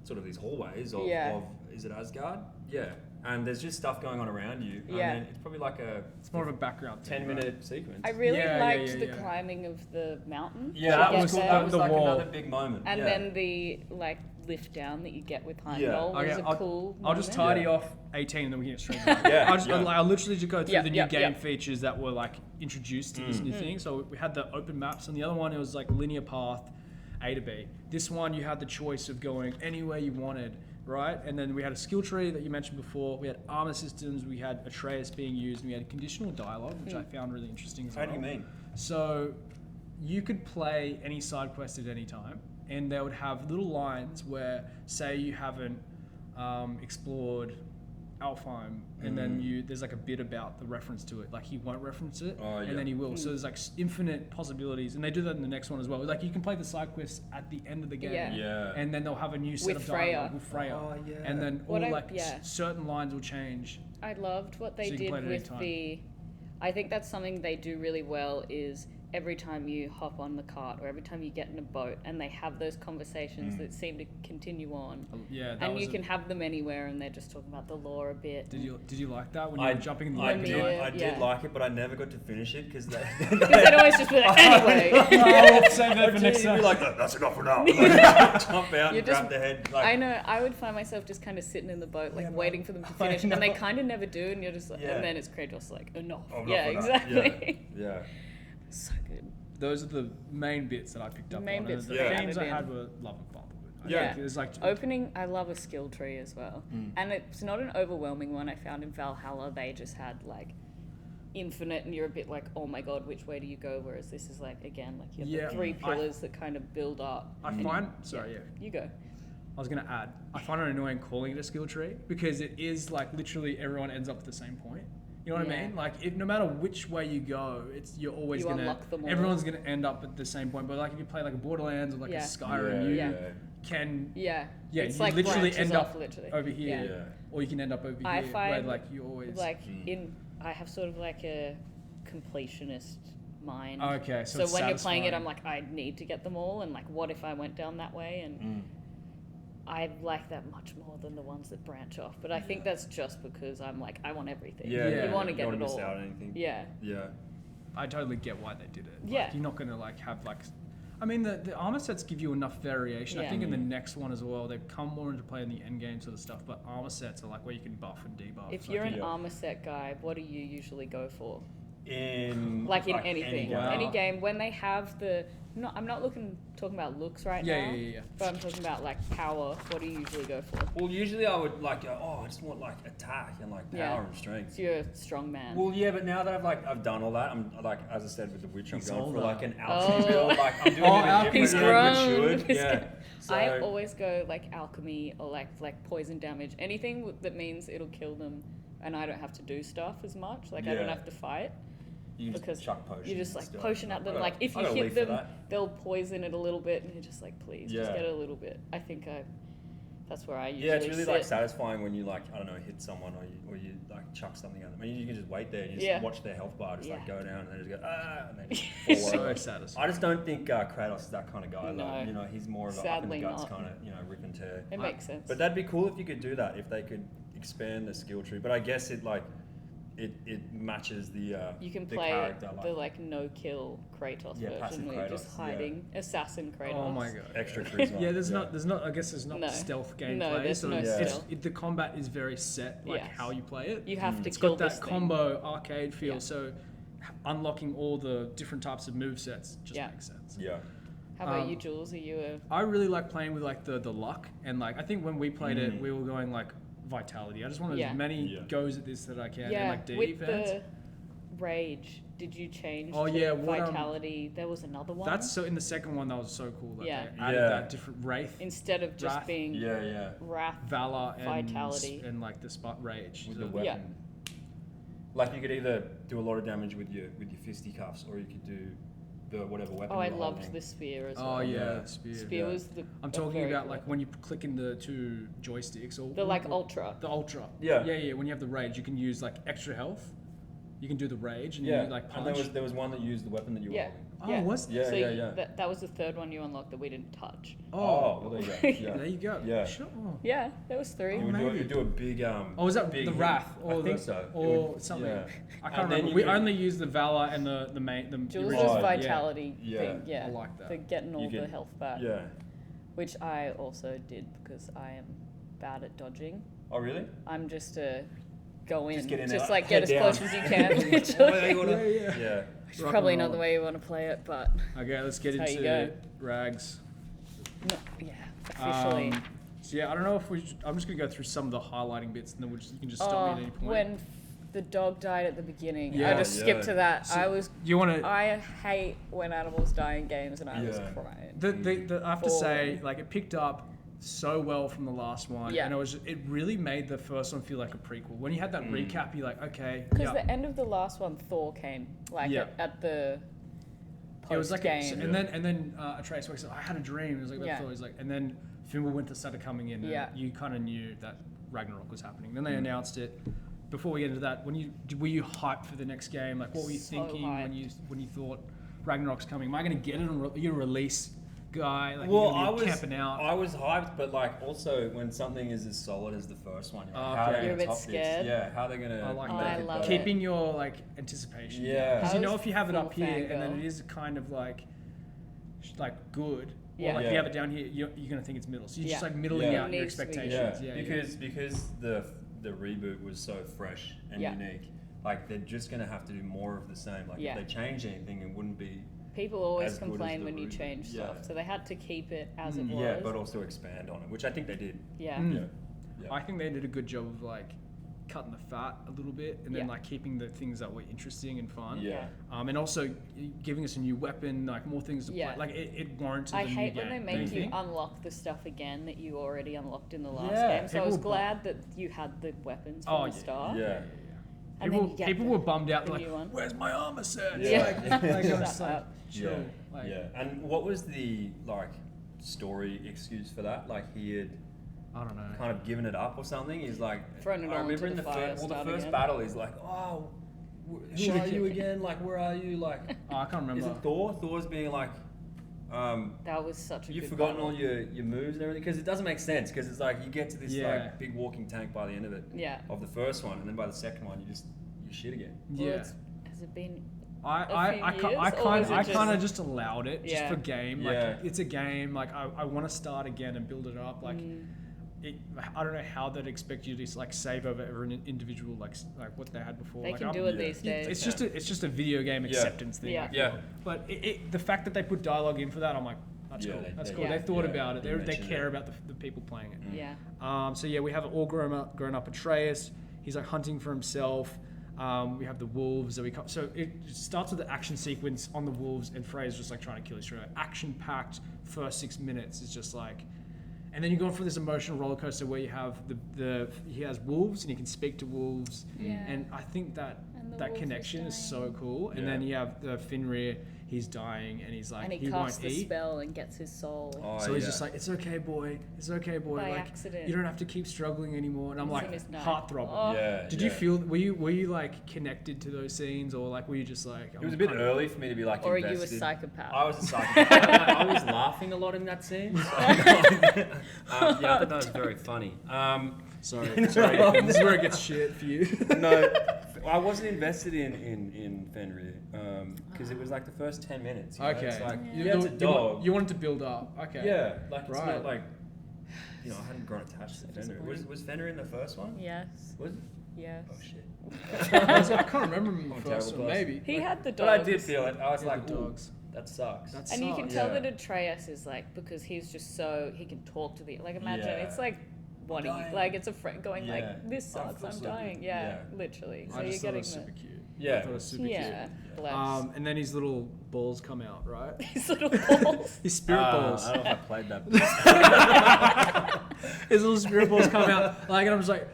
sort of these hallways of is it Asgard? Yeah. And there's just stuff going on around you. Yeah. And it's probably like it's more of a background 10-minute sequence. I really liked the climbing of the mountain. Yeah, that was cool. That was the like wall. another big moment. And then the like lift down that you get with Heimdall was a cool I'll just moment. tidy off 18 and then we can get straight back. I'll literally just go through the new game features that were like introduced to this new thing. So we had the open maps, and the other one it was like linear path A to B. This one you had the choice of going anywhere you wanted, right? And then we had a skill tree that you mentioned before. We had armor systems. We had Atreus being used. And we had conditional dialogue, which I found really interesting as well. How do you mean? So you could play any side quest at any time, and they would have little lines where, say you haven't explored Alfheim, and then there's like a bit about the reference to it. Like he won't reference it, and then he will. So there's like infinite possibilities, and they do that in the next one as well. Like you can play the side quests at the end of the game, and then they'll have a new set of dialogue with Freya, and then certain lines will change. I loved what they did with I think that's something they do really well is every time you hop on the cart or every time you get in a boat and they have those conversations that seem to continue on. And you can have them anywhere and they're just talking about the lore a bit. Did you like that when you were jumping in the I did like it, but I never got to finish it because they'd always just be like, anyway. I'll save that for next time. You'd be like, that's enough for now. Jump out and grab the head. Like, I know, I would find myself just kind of sitting in the boat, like waiting for them to finish, and they kind of never do, and you're just like, and then it's Kratos like, enough. Exactly. Yeah. So good. Those are the main bits that I picked up on. The themes I had were love and bumblebee. There's like opening. I love a skill tree as well, and it's not an overwhelming one. I found in Valhalla they just had like infinite, and you're a bit like, oh my god, which way do you go? Whereas this is like again, like you have the three pillars that kind of build up. You go. I was gonna add. I find it annoying calling it a skill tree because it is like literally everyone ends up at the same point. You know what I mean? Like, no matter which way you go, you're always gonna. Everyone's gonna end up at the same point. But like, if you play like a Borderlands or like a Skyrim, you can. It's you like literally end up literally. over here, or you can end up over here. I find where like you always like in I have sort of like a completionist mind. Okay, so So it's when you're playing it, satisfying. I'm like, I need to get them all, and like, what if I went down that way? And I like that much more than the ones that branch off. But I think that's just because I'm like, I want everything. Yeah. You want to get don't it miss all. out on anything. Yeah. Yeah. I totally get why they did it. Like, Yeah. You're not going to like have like... I mean, the armor sets give you enough variation. I Yeah. think in the next one as well, they've come more into play in the end game sort of stuff, but armor sets are like where you can buff and debuff. If I you're think- an armor set guy, what do you usually go for? In Like in anything, Wow. any game, when they have the... No, I'm not talking about looks right Yeah, now. yeah. But I'm talking about like power. What do you usually go for? Well, usually I would like go, oh, I just want like attack and like power Yeah. and strength. So you're a strong man. Well, yeah, but now that I've done all that, I'm like, as I said with the witch, I'm He's going for older. like an alchemy Oh. build. Like I'm doing Oh, it a he's different way than grown. should. Yeah. So, I always go like alchemy or like poison damage. Anything that means it'll kill them, and I don't have to do stuff as much. Like I don't Yeah. have to fight. you just Because chuck potions. you just and like stuff. potion at them. I Like got- if I you got a hit leaf for them, that. they'll poison it a little bit, and you're just like, please, just Yeah. get it a little bit. I think that's where I usually Yeah, it's really sit. like satisfying when you like, I don't know, hit someone or you like chuck something at them. I mean, you can just wait there and you just Yeah. watch their health bar just like Yeah. go down and they just go and then just fall So over. satisfying. I just don't think Kratos is that kind of guy. No. Like, you know, he's more of a up in Sadly the guts not. kind of, you know, rip and tear. It makes sense. But that'd be cool if you could do that, if they could expand the skill tree. But I guess it like it matches the you can the play character, the like no kill Kratos Yeah, passive version where you're just Kratos, yeah. hiding assassin Kratos. Oh my god. extra charisma. Yeah, there's not. I guess there's not No. stealth gameplay. No, there's so no it's, stealth. the combat is very set, like Yes. how you play it. You have to It's kill got this that thing. combo arcade feel. Yeah. So unlocking all the different types of move sets just Yeah. makes sense. Yeah. How about Um, you, Jules? Are you a I really like playing with like the luck and like I think when we played it, we were going like vitality. I just wanted Yeah. as many Yeah. goes at this that I can. yeah And like with defense. the rage? Did you change? Oh, to yeah, what, vitality. There was another one. That's so in the second one that was so cool that Yeah. they added Yeah. that different wraith, instead of just Wrath. being Yeah. wrath. valor, and Vitality. and like the spot rage. With So- the weapon. Yeah. Like you could either do a lot of damage with your fisticuffs, or you could do the whatever weapon. Oh, I you're loved holding. the spear as Oh well. yeah, Yeah. spear. Spear yeah. was the. I'm a talking very about good like weapon. when you click in the two joysticks or the like ultra. the ultra. Yeah. Yeah. When you have the rage, you can use like extra health. You can do the rage and Yeah, you like and punch. there was one that used the weapon that you were Yeah. holding. Oh, yeah. was Yeah, so yeah. That was the third one you unlocked that we didn't touch. Oh, well, there you go. Yeah. there you go. Yeah. Sure. Yeah, there was three. You would do, maybe. you do a big Oh, was that big the hit. wrath or I think the, so. It or would- something? yeah. I And can't then remember. you We could- only used the valor and the main. Jules' original- Oh, yeah. vitality Yeah. thing, yeah. I like that. The getting all You the could- health back. Yeah. Which I also did because I am bad at dodging. Oh, really? I'm just a go in, Just get in just out, like get head as down. close as you can. Oh, yeah, you wanna- Yeah, yeah. Yeah. It's Rock probably and not roll. the way you want to play it, but Okay, let's get That's how into you go. rags. no, yeah, officially. So yeah, I don't know if I'm just gonna go through some of the highlighting bits, and then you can just stop me at any point. When the dog died at the beginning, I Yeah, just yeah. skipped to that. So- Do you want to? I hate when animals die in games, and I was Yeah. crying. I have to For- say, like it picked up so well from the last one, Yeah. and it really made the first one feel like a prequel. When you had that recap, you're like, okay, Because yeah. the end of the last one, Thor came like Yeah. at the It was post like, game. and then Atreus wakes up. I had a dream. It was like that Yeah. Thor. He's like, and then Fimbulwinter started coming in. And Yeah. you kind of knew that Ragnarok was happening. Then they announced it. Before we get into that, were you hyped for the next game? Like, what were you So thinking hyped. when you thought Ragnarok's coming? Am I going to get it? You're a release guy. Like, Well, you're I gonna be was camping out. I was hyped, but like also when something is as solid as the first one, you're like, Oh, how are okay. they You're a gonna bit top scared. this? Yeah, how are they gonna I like Oh, that. I love it. Keeping your like anticipation. Yeah. Because I you know was if you have it up full here and then fangirl. it is kind of like good. Yeah. Or like if Yeah. you have it down here, you're gonna think it's middle. So you're just Yeah. like middling Yeah. out It your needs to be good. expectations. Because the reboot was so fresh and Yeah. unique. Like they're just gonna have to do more of the same. Like Yeah. if they change anything, it wouldn't be. People always as good as complain the when you root. change Yeah. stuff, so they had to keep it as it was. Yeah, but also expand on it, which I think they did. yeah. Mm. Yeah. Yeah. I think they did a good job of like cutting the fat a little bit and then Yeah. like keeping the things that were interesting and fun. Yeah. And also giving us a new weapon, like more things to Yeah. play. Like it warranted I the new hate game. when they don't make you think? unlock the stuff again that you already unlocked in the last Yeah, game. So I was people were glad that you had the weapons from Oh, the yeah. start. Yeah. And then People, you get people the- were bummed out. the They're like, new one. "Where's my armor set?" Yeah. Like, like, I'm Shut just like, up. chill. Yeah. Like, Yeah. And what was the like story excuse for that? Like he had I don't know. kind of given it up or something. He's like, Thrown it I all remember into in the the fire, first, well, the start first again. battle, he's like, oh, who are you again? Like, where are you? Like, Oh, I can't is remember. it Thor? Thor's being like, That was such a you've good forgotten battle. all your moves and everything, because it doesn't make sense. Because it's like you get to this Yeah. like big walking tank by the end of it, Yeah. of the first one, and then by the second one, you shit again. Well, Yeah. has it been? I few years, or is it kind of just allowed it just Yeah. for game. Yeah. Like it's a game. Like I want to start again and build it up. Like I don't know how they'd expect you to like save over every individual like what they had before. They like, can I'm- do it yeah. these days. It's just a video game acceptance thing. Yeah. I feel. Yeah. But the fact that they put dialogue in for that, I'm like, that's Yeah, cool. they- That's they- cool. yeah. They thought Yeah, about it. you They mentioned care it. about the people playing it. Yeah. So yeah, we have an all grown up Atreus. He's like hunting for himself. We have the wolves that we come. So it starts with the action sequence on the wolves, and Frey's just like trying to kill his hero. Action packed first 6 minutes is just like, and then you go through this emotional roller coaster where you have he has wolves and he can speak to wolves, Yeah. and I think that And the that wolf is connection is so dying. cool. And Yeah. then you have the Finrear. He's dying, and he's like And he won't casts the eat. spell and gets his soul. Oh, So he's yeah. just like, it's okay, boy. It's okay, boy. By like, accident. you don't have to keep struggling anymore. And I'm It's like, in his night. heart throbbing. Oh. Yeah. Did yeah. you feel? Were you like connected to those scenes, or like were you just like? It was a bit early for me to be like. Or are you a invested. psychopath? I was a psychopath. I was laughing a lot in that scene. So, yeah, I thought that was very funny. Sorry. This is where it gets shit for you. No, I wasn't invested in Fenrir because it was like the first 10 minutes. You know? Okay. It's like, Yeah. yeah, it's a dog. You wanted to build up. Okay. Yeah, like it's Right. not like, you know, I hadn't grown attached to Fenrir. Was Fenrir in the first one? Yes. Was it? Yes. Oh shit. I can't remember him in the I'm a first terrible one. person. Maybe. He had the dogs. But I did feel it. I was Yeah, like, the ooh, dogs. that sucks. That And you can sucks. tell Yeah. that Atreus is like, because he's just so, he can talk to the, like imagine, Yeah. it's like wanting, Dying. like it's a friend going Yeah. like, this sucks, I'm Absolutely. dying. Yeah, Yeah. literally. So I you're just thought it getting was super cute. I Yeah. thought it was super yeah, cute. bless. And then his little balls come out, right? His little balls. His spirit balls. I don't know if I played that. His little spirit balls come out. Like, and I'm just like,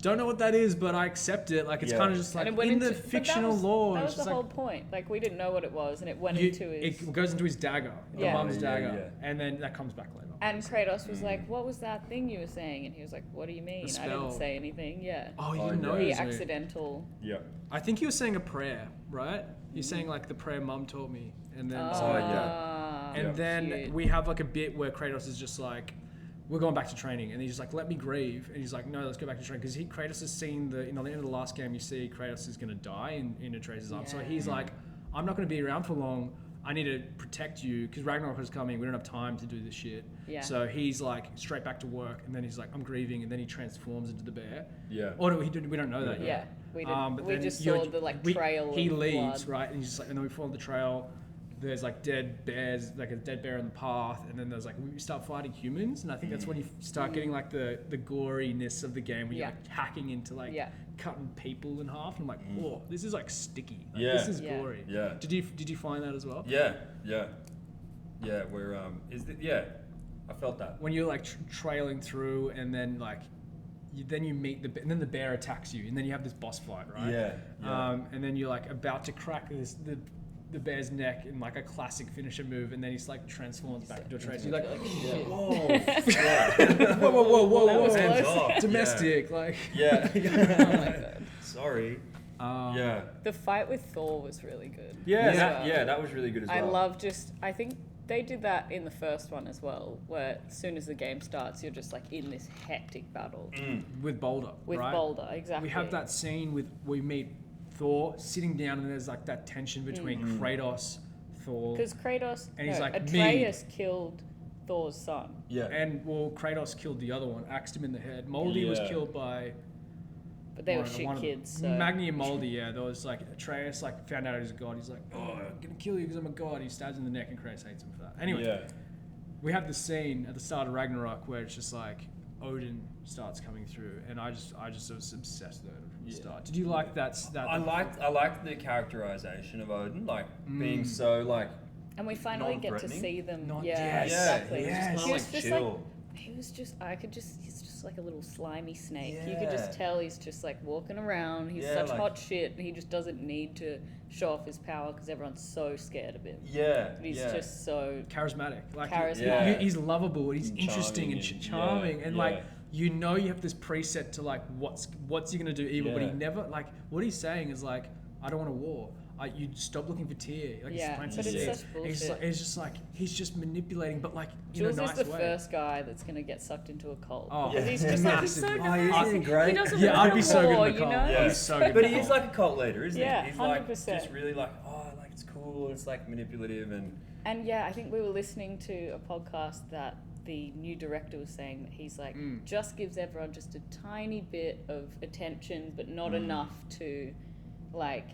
don't know what that is, but I accept it. Like, it's Yeah. kind of just like And it went in the into- but that fictional was- lore. That It's was the just whole like, point. Like we didn't know what it was, and it went you, into his. it goes into his dagger, the Yeah. mum's Yeah, dagger, yeah. and then that comes back later. And Kratos was like, "What was that thing you were saying?" And he was like, "What do you mean? I spell. didn't say anything." Yeah. Oh, you Oh, didn't know yeah. he The was new. accidental. Yeah. I think he was saying a prayer, right? He's saying like the prayer mum taught me, and then Ah, and Yeah. then cute. we have like a bit where Kratos is just like, we're going back to training, and he's just like, let me grieve, and he's like, no, let's go back to training, because Kratos has seen the, you know, the end of the last game, you see Kratos is gonna die in Atreus' arms, so Yeah. he's like, I'm not gonna be around for long. I need to protect you because Ragnarok is coming. We don't have time to do this shit. Yeah. So he's like straight back to work, and then he's like, I'm grieving, and then he transforms into the bear. Yeah. Or no, we don't know that Yeah, yet. we didn't. But We then just you're- saw the like we- trail. He of leaves, blood. right? And he's just like, and then we follow the trail. There's like dead bears, like a dead bear in the path, and then there's like we start fighting humans, and I think that's when you start getting like the goriness of the game, where you're Yeah. like hacking into like Yeah. cutting people in half. And I'm like, whoa, this is like sticky. Like, Yeah. this is Yeah. gory. Yeah. Did you find that as well? Yeah. We're I felt that. When you're like trailing through, and then like then you meet and then the bear attacks you, and then you have this boss fight, right? Yeah. And then you're like about to crack the bear's neck in like a classic finisher move, and then he's like transforms back into a trace. You're like, shit. Whoa. whoa, That was Hands close. off. domestic, like. Yeah. Oh my god. Sorry. Um, Yeah. The fight with Thor was really good. Yeah. Yeah. That was really good as well. I love I think they did that in the first one as well, where as soon as the game starts, you're just like in this hectic battle with Boulder, with right? Boulder. Exactly. We have that scene where we meet Thor sitting down, and there's like that tension between Kratos, Thor, because Kratos, And he's like, Atreus killed Thor's son. Yeah. and Kratos killed the other one, axed him in the head. Moldy was Yeah. killed by But they were one shit of them. kids. So. Magni and Moldy, yeah. There was like Atreus like found out he's a god. He's like, oh, I'm gonna kill you because I'm a god. He stabs him in the neck, and Kratos hates him for that. Anyway, Yeah. we have this scene at the start of Ragnarok where it's just like Odin starts coming through, and I just was obsessed with Odin from the start. Did you like that? I liked the characterization of Odin, like being so like. And we finally get to non-threatening. see them. Yes. Exactly. Yes. He was Like just chill. he's just like a little slimy snake. You could just tell he's just like walking around. He's Yeah, such like- hot shit, and he just doesn't need to show off his power because everyone's so scared of him. Yeah. But he's yeah. just so charismatic. Like Charismatic. he's lovable. He's And interesting and charming and- charming, yeah, and yeah. like you know you have this preset to like what's he gonna do evil, but he Yeah. never like what he's saying is like I don't want a war. You stop looking for Tyr. Like, Yeah, he's but planting it's seeds. such It's bullshit. just like he's just manipulating, but like in Jules a nice is the way. first guy that's gonna get sucked into a cult. Oh, Because yeah. he's just like, he's so Massively. nice. Oh, isn't he great? He doesn't Yeah, want I'd be a so good in war, the you cult. know? Yeah. He's so good. But in he the is cult. like a cult leader, isn't Yeah, he? He's like 100%. just really like, oh, like it's cool. It's like manipulative and And yeah, I think we were listening to a podcast that the new director was saying that he's like, just gives everyone just a tiny bit of attention, but not enough to like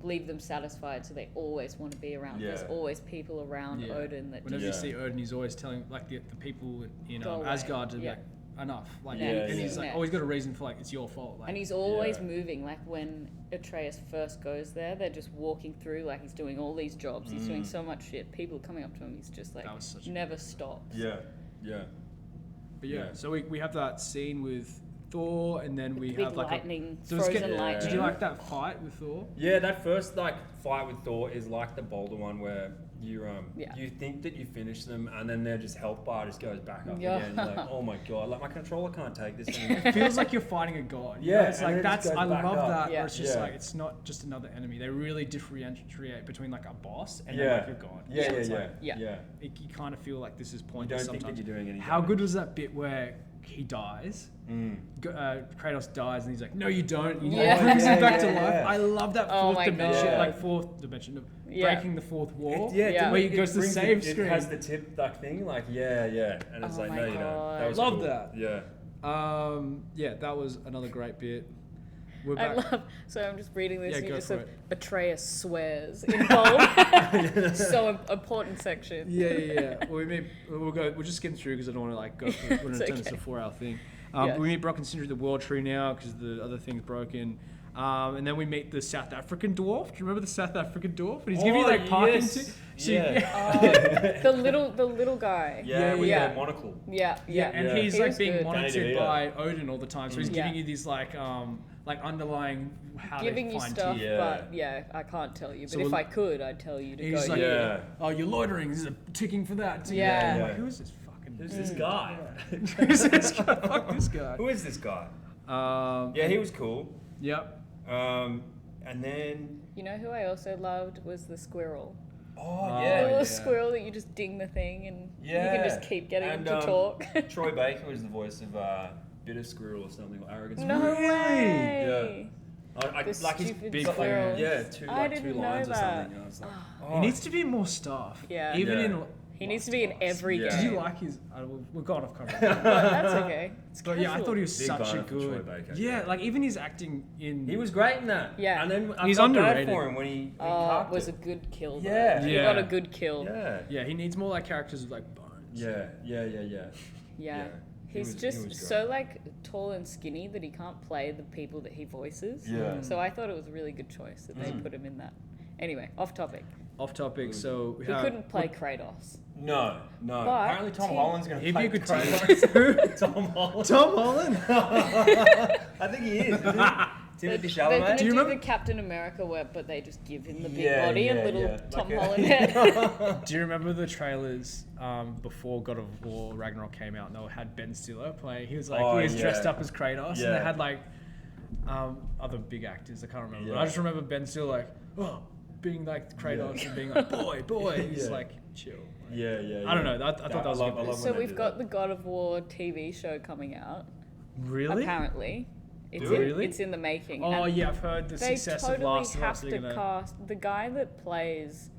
leave them satisfied, so they always want to be around. Yeah. There's always people around Yeah. Odin that Whenever just you see Odin, he's always telling like the people in Go away. Asgard to be Yeah. like enough. Like, Yeah, and yeah. he's like Yeah. always got a reason for like it's your fault. Like, and he's always Yeah. moving. Like when Atreus first goes there, they're just walking through, like he's doing all these jobs, he's doing so much shit, people coming up to him, he's just like That was such a never stops. yeah. but yeah. Yeah. So we have that scene with Thor, and then we Big have like lightning, So let's frozen get- lightning. Did you like that fight with Thor? Yeah, that first like fight with Thor is like the bolder one where you Yeah. you think that you finish them and then their just health bar just goes back up Yeah. again. You're like, oh my god, like my controller can't take this anymore. It feels like you're fighting a god. you Yeah, know? It's and like then it just that's goes I back love up. that. Yeah. Where it's just Yeah. like it's not just another enemy. They really differentiate between like a boss and Yeah. then like your god. Yeah, So yeah, it's yeah, like, Yeah. you kind of feel like this is You pointless don't think that sometimes. you're doing anything. How good was that bit where he dies? Kratos dies and he's like, no, you don't. And he Yeah. brings him back to Yeah, life. yeah. I love that Oh fourth my dimension, God. like fourth dimension of Yeah. breaking the fourth wall. Yeah, Yeah. Where he goes to brings save it screen. has the tip duck thing, like yeah, and it's Oh like my no, you don't. God. That was Love cool. that. Yeah. Yeah, that was another great bit. We're I back. love. So I'm just reading this. Yeah, and you go just for said it. Atreus swears in bold. So important section. Yeah. Well, we'll just skim through because I don't want to like go. We're going to turn this okay. into a 4-hour thing. Yeah. We meet Brock and Sindri the World Tree now because the other thing's broken. And then we meet the South African dwarf. Do you remember the South African dwarf? And he's giving you like parking. yes. So Yeah. The little guy. Yeah, with yeah. the monocle. Yeah. and Yeah. he's He like was being good. monitored Danny DeVito. by Odin all the time. So he's Yeah. giving you these like underlying how Giving they you find stuff, tea. Yeah. but yeah, I can't tell you. But So if we'll- I could, I'd tell you to He's go. like, Yeah. oh, you're loitering. This is a ticking for that. ticking Yeah. for that." I'm Yeah. like, who is this fucking? Who's this guy? Who's this guy? Fuck this guy. Who is this guy? Yeah, Yeah, he was cool. Yep. And then You know who I also loved was the squirrel. oh The yeah, little yeah. squirrel that you just ding the thing and yeah. you can just keep getting him And, to talk. Troy Baker was the voice of Bitter Squirrel or something, or Arrogant No Squirrel. way. I The like his stupid big got, like, squirrel. yeah, two I two didn't know lines or that. something. And I was like, He needs to be in more stuff. Yeah. Even Yeah. in. He needs to be in every Yeah. Did game. you like his? We've gone off cover. But that's okay. It's But yeah, I casual. thought he was Big such a boner for Troy good. Baker, Yeah, yeah. like even his acting in. He was great in that. Yeah. And then I He's felt bad underrated. for him when he Oh, carved it was a it. good kill. Though. Yeah. He Yeah. got a good kill. Yeah. Yeah, he needs more like characters with like bones. Yeah. Yeah. He He's was just great. so like tall and skinny that he can't play the people that he voices. Yeah. So I thought it was a really good choice that they put him in that. Anyway, off topic. Off topic. So He couldn't play Kratos. No. But Apparently Tom Tim- Holland's going to He'd play be a good Kratos. Tom Holland. Tom Holland. I think he is. Isn't he? They're Timothy gonna Chalamet. Do you do remember- the Captain America web, but they just give him the big Yeah, body and yeah, little yeah. Tom Like a- Holland head. Do you remember the trailers before God of War Ragnarok came out? And they had Ben Stiller playing. He was like Oh, he was yeah. dressed up as Kratos, and Yeah. they had like other big actors. I can't remember. But Yeah. I just remember Ben Stiller like being like Kratos and being like boy. He's Yeah. like chill. Yeah. I don't know. I thought that was a good bit. So we've got the God of War TV show coming out. Really? Apparently, it's Do it? Really? it's in the making. Oh and yeah, I've heard the they success totally of Last of have Us. They're to gonna- cast the guy that plays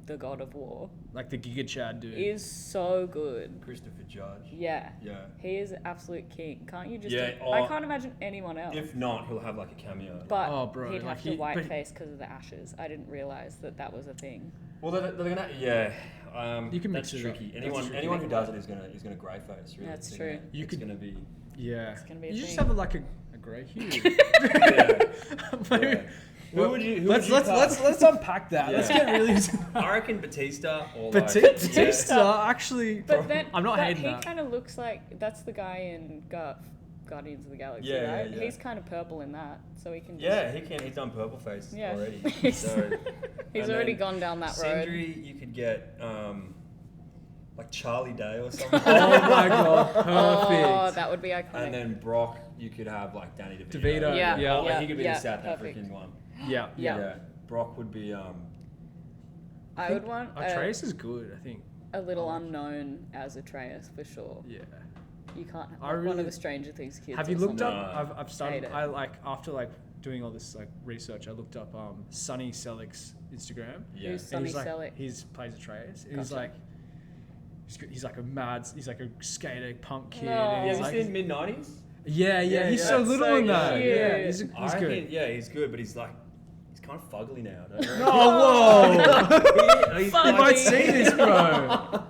the God of War like the Giga Chad dude. is so good. Christopher Judge. Yeah. Yeah. He is absolute king. Can't you just? Yeah, I can't imagine anyone else. If not, he'll have like a cameo. But Oh, bro, he'd like have to he- white but- face because of the ashes. I didn't realize that was a thing. Well, they're gonna. Yeah. You can that's mix it up. tricky. That's Anyone tricky. anyone who does it is gonna grey face. Really. That's It's true. gonna- You it's could- gonna be. Yeah. It's gonna be a you just thing. have like a grey hue. Yeah. Maybe- Yeah. Who would you? Who let's would you let's unpack that. Yeah. Let's get really. I reckon Batista or Batista actually. But then, I'm not but hating he that. kind of looks like that's the guy in Guardians of the Galaxy, Yeah, right? yeah. He's kind of purple in that, so he can. Just, Yeah, he can. He's done purple face Yeah. already. He's- So He's and already then gone down that road. Sindri, you could get like Charlie Day or something. Oh my god, perfect. Oh, that would be iconic. And then Brock, you could have like Danny DeVito. DeVito, yeah, yeah. Or he could be yeah, the South perfect. African one. Yeah. Yeah. Brock would be I would want Atreus is good, I think. a little unknown as Atreus for sure. Yeah. You can't have I one really- of the Stranger Things kids. Have or you looked something. up? I've started. Hate it. I like after like doing all this like research. I looked up Sonny Selleck's Instagram. yeah. Who's And Sonny he's like, Selleck? He's plays Atreus. And he's Gotcha. like, he's like a mad. He's like a skater punk kid. No. And Yeah, he's have like, you seen mid-90s? yeah. He's so That's little so in that. cute. Yeah, he's I good. reckon, yeah, he's good, but he's kind of fugly now. Don't you? Oh whoa! He's Fuck. You might see this, bro.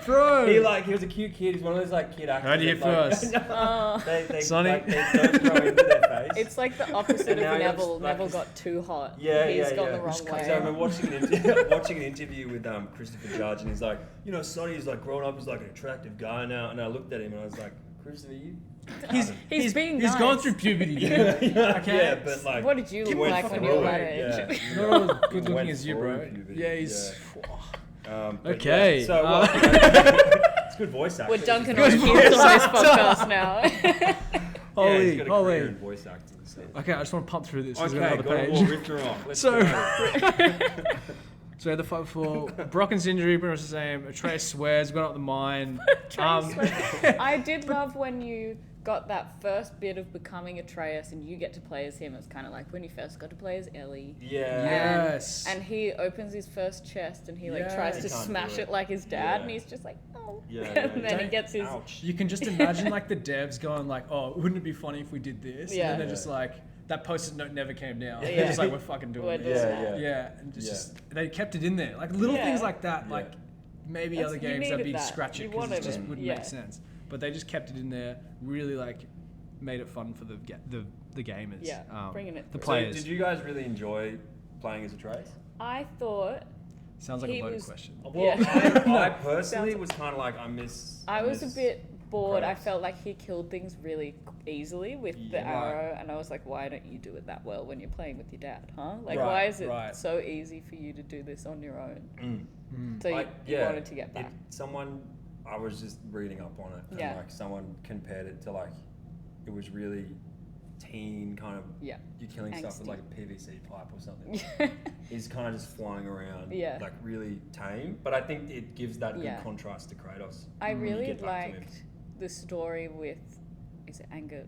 Bro. He was a cute kid. He's one of those like kid actors. Heard it here that, first. they Sonny. Like, they don't grow into their face. It's like the opposite And now of he Neville. looks like Neville this- got too hot. Yeah, He's yeah, gone yeah. the wrong So I way. remember watching an interview with Christopher Judge, and he's like, Sonny's like growing up as like an attractive guy now, and I looked at him and I was like, Christopher, you. He's being He's nice. gone through puberty, dude. Yeah, but like. What did you he look went like when through you were that it, age? Not all as good Went looking as you, through bro. puberty, Yeah, he's. But Okay, Yeah, so it's good voice acting. We're dunking Good on kids voice on this podcast now. Yeah, Holy, he's got a holy. career in voice acting. So. Okay, I just want to pump through this. 'cause we've Okay, got God another of War page. Ragnarok. Let's So- go. So the fight for Brock and Sindri, pretty much the same. Atreus swears, gone up the mine. I did love when you got that first bit of becoming Atreus and you get to play as him. It's kind of like when you first got to play as Ellie. Yeah. Yes. And he opens his first chest and he like Yeah. tries He to can't smash do it it. like his dad, Yeah. and he's just like, oh. Yeah, and then he Don't- gets his. Ouch. You can just imagine like the devs going like, oh, wouldn't it be funny if we did this? Yeah. And then they're just like, that post-it note never came down. Yeah. They're just like, we're fucking doing We're this. doing Yeah, that. Yeah, and Yeah. just they kept it in there. Like little Yeah. things like that, Yeah. like maybe That's- other you games that'd needed be that. scratch it You because it wanted just it. wouldn't Yeah. make sense. But they just kept it in there, really like made it fun for the gamers. Yeah, bringing it the through. players. So, did you guys really enjoy playing as Atreus? I thought Sounds like he a loaded was- question. Well, Yeah. I personally Sounds- was kind of like, I was a miss bit bored. I Kratos. felt like he killed things really easily with the Yeah. arrow, and I was like, why don't you do it that well when you're playing with your dad, huh? Like, Right, why is it right. so easy for you to do this on your own? Mm. So you wanted to get back. I was just reading up on it, and Yeah. like someone compared it to like, it was really teen kind of, Yeah. you're killing stuff with Angsty. like a PVC pipe or something. He's kind of just flying around, Yeah. like really tame. But I think it gives that good Yeah. contrast to Kratos. I when you really get back to him. liked the story with, is it Angerbora?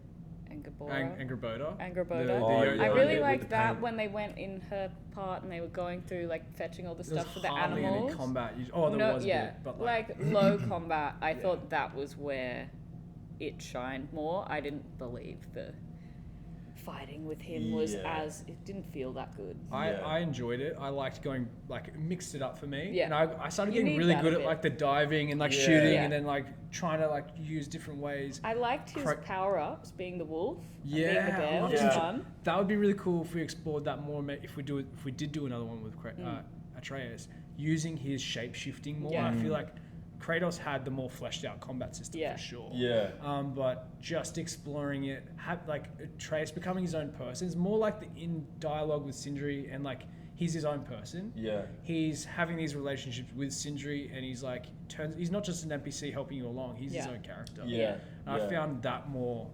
Angerboda. Angerboda. Oh, The- yeah, I yeah, really with liked the that paint. when they went in her part and they were going through like fetching all the There was stuff for the hardly animals. any combat. There No, was yeah, a bit, but like low combat. I Yeah. thought that was where it shined more. I didn't believe the fighting with him was Yeah. it didn't feel that good. Yeah. I enjoyed it. I liked going, like, it mixed it up for me. Yeah. And I started You getting need really that good a at, bit. like, the diving and, like, Yeah. shooting Yeah. and then, like, trying to, like, use different ways. I liked his Cra- power-ups, being the wolf, and Yeah, being the bear. I Was loved it. fun. That would be really cool if we explored that more. If we did do another one with Atreus, using his shape shifting more. Yeah. I feel like Kratos had the more fleshed out combat system Yeah. for sure. Yeah. But just exploring it, like Atreus becoming his own person, is more like in dialogue with Sindri, and like he's his own person. Yeah. He's having these relationships with Sindri, and he's like he's not just an NPC helping you along. He's his Yeah. own character. Yeah. And yeah. I found that more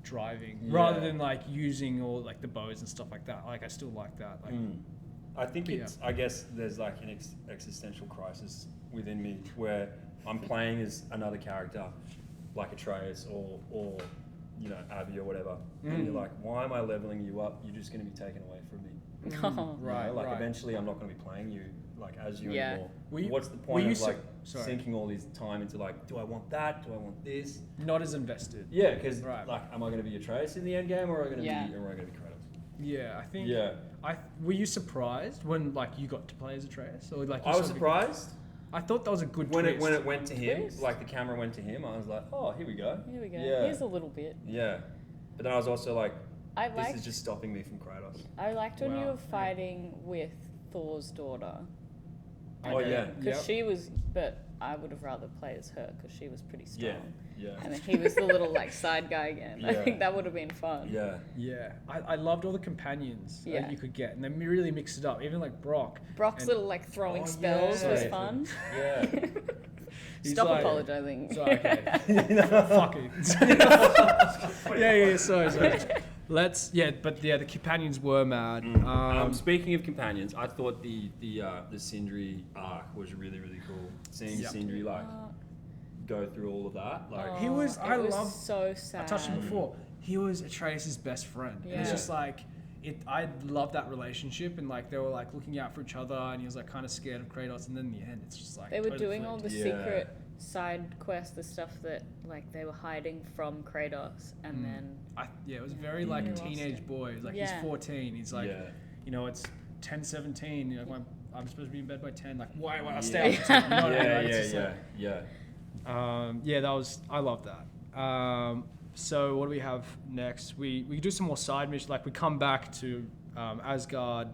driving Yeah. rather than like using all like the bows and stuff like that. Like I still like that. Like I think But it's. I guess there's like an existential crisis within me where I'm playing as another character, like Atreus or Abby or whatever, and you're like, why am I leveling you up? You're just going to be taken away from me. Oh. You know, Right, like right. eventually, I'm not going to be playing you like as you Yeah. anymore. Were you- What's the were point you of like sorry. sinking all this time into like, do I want that? Do I want this? not as invested. Yeah, because Right. like, am I going to be Atreus in the end game, or am I going to Yeah. be Kratos? Yeah, I think. Yeah. Were you surprised when like you got to play as Atreus, or like you I was saw- surprised I thought that was a good when twist. it went to him, Twist? like the camera went to him. I was like, oh, here we go. Here we go. Yeah. Here's a little bit. Yeah, but then I was also like, I this liked. is just stopping me from Kratos. I liked when you Wow. were fighting with Thor's daughter. Oh yeah, Because Yep. she was, but I would have rather played as her because she was pretty strong. yeah, And then he was the little like side guy again. I Yeah. think that would have been fun. yeah. Yeah, I loved all the companions Yeah. that you could get, and they really mixed it up. Even like Brock. Brock's And- little like throwing Oh, spells yeah. was fun. Yeah. He's Stop like- apologizing. It's okay. Fuck it. Yeah, sorry. the companions were mad. Speaking of companions, I thought the Sindri arc was really, really cool. Seeing Sindri go through all of that, like he was. It was so sad. I touched him before. He was Atreus' best friend. Yeah. And it's just like I love that relationship, and like they were like looking out for each other, and he was like kind of scared of Kratos, and then in the end, it's just like they were totally doing flipped. all the secret side quests, the stuff that like they were hiding from Kratos, and then it was very like lost teenage it. boys. Like he's 14. He's like, you know, it's 10:17. You know, I'm supposed to be in bed by 10. Like why I stay up till 10? You know what I mean? That was I love that. So what do we have next? We do some more side missions. Like we come back to Asgard.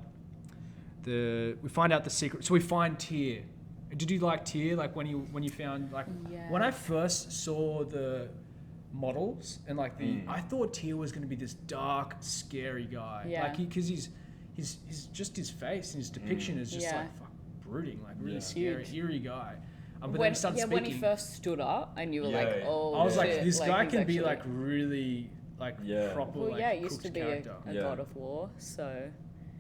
We find out the secret. So we find Tyr. Did you like Tyr? Like when you found like when I first saw the models and like I thought Tyr was going to be this dark, scary guy. Yeah. Like because he's just his face and his depiction is just like fuck brooding, like really scary, eerie guy. But then he started speaking. When he first stood up, and you were like, "Oh, I was shit. like, this guy can be actually like really like proper. Well, like, it used to be a God of War, so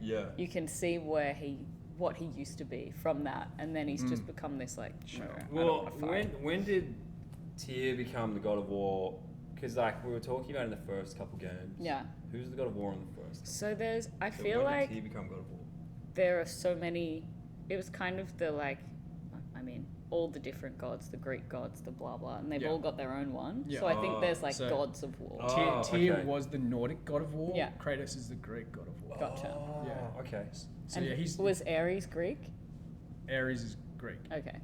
you can see what he used to be from that, and then he's just become this like. Well, when did Tyr become the God of War? Because like we were talking about in the first couple games. Yeah. Who's the God of War in the first? So there's. I So feel when like did Tyr become God of War? there are so many. It was kind of the like. I mean, all the different gods, the Greek gods, the blah blah, and they've all got their own one. Yeah. So I think there's like gods of war. Tyr was the Nordic God of War. Yeah. Kratos is the Greek God of War. Gotcha. Yeah. Okay. So And was Ares Greek? Ares is Greek. Okay.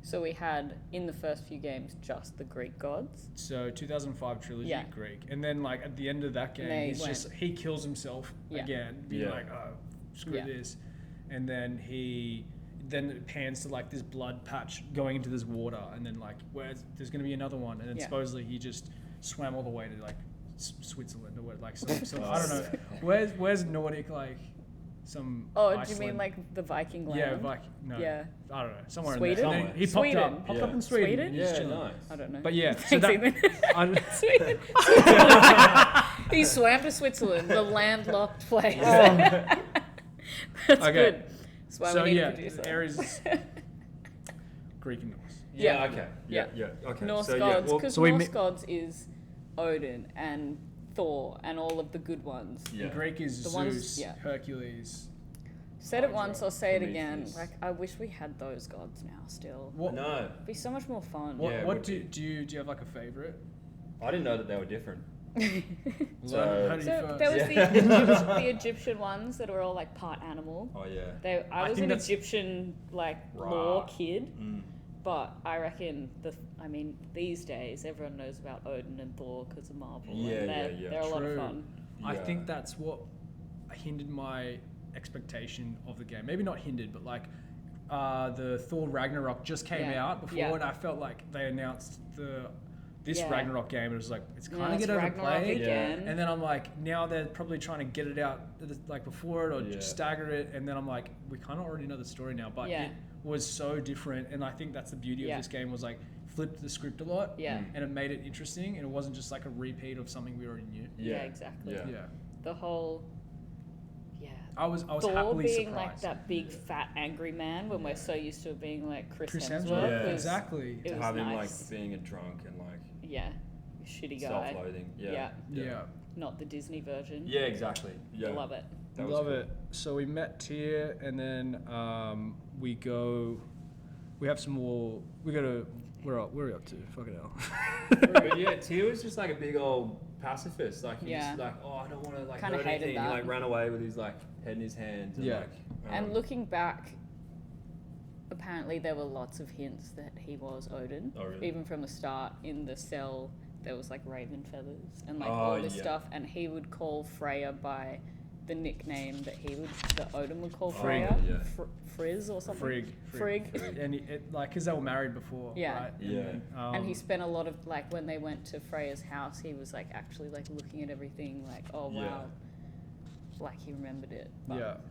So we had in the first few games just the Greek gods. So 2005 trilogy Greek, and then like at the end of that game, he kills himself again, being like, oh, screw this, and then it pans to like this blood patch going into this water, and then like there's going to be another one, and then supposedly he just swam all the way to like Switzerland or what, like some I don't know where's Nordic like some Iceland. Do you mean like the Viking land? Yeah, no. Yeah. I don't know. Somewhere Sweden? in there. He popped up in Sweden. Sweden? He's Yeah, chilling. nice. I don't know. But yeah, so Thanks, Ethan. Sweden. He swam to Switzerland, the landlocked place. That's good. That's why we need a producer. Ares is Greek and Norse. Yeah. Okay. Yeah. Okay. Norse so, gods, because so Norse gods is Odin and Thor and all of the good ones. The Greek is The Zeus, ones- Hercules. Said it once, I'll say it again. Prometheus. Like, I wish we had those gods now still. No. It'd be so much more fun. What do you have like a favorite? I didn't know that they were different. So there was the Egyptian ones that were all like part animal. Oh yeah. I was think an that's- Egyptian like lore kid, but I reckon these days everyone knows about Odin and Thor because of Marvel. Yeah, and yeah. They're a lot of True. fun. I think that's what hindered my expectation of the game. Maybe not hindered, but like the Thor Ragnarok just came out before, and I felt like they announced this Ragnarok game, and it was like it's kind of get overplayed. And then I'm like, now they're probably trying to get it out like before it or just stagger it, and then I'm like, we kind of already know the story now, but it was so different, and I think that's the beauty of this game was like flipped the script a lot, and it made it interesting, and it wasn't just like a repeat of something we already knew. Yeah, exactly. Yeah. The whole I was Thor happily being surprised. like that big fat angry man when we're so used to it being like Chris Hemsworth. Hemsworth. Yeah, exactly. It To was have him like nice. being a drunk and like Shitty guy. self-loathing. Yeah. Not the Disney version. Yeah, exactly. Yeah. Love it. That was Love cool. it. So we met Tyr, and then we have some more. Where are we up to? Fucking hell. But yeah, Tyr was just like a big old pacifist. Like he's just like, oh, I don't want to like Kinda hurt hated anything. He that. like ran away with his like head in his hands. And, like, And looking back, apparently there were lots of hints that he was Odin. Oh, really? Even from the start in the cell, there was like raven feathers and like all this stuff, and he would call Freya by the nickname that Odin would call Freya, Frizz or something. Frigg. And like, because they were married before, right? And he spent a lot of like when they went to Freya's house, he was like actually like looking at everything like, oh wow, like he remembered it. But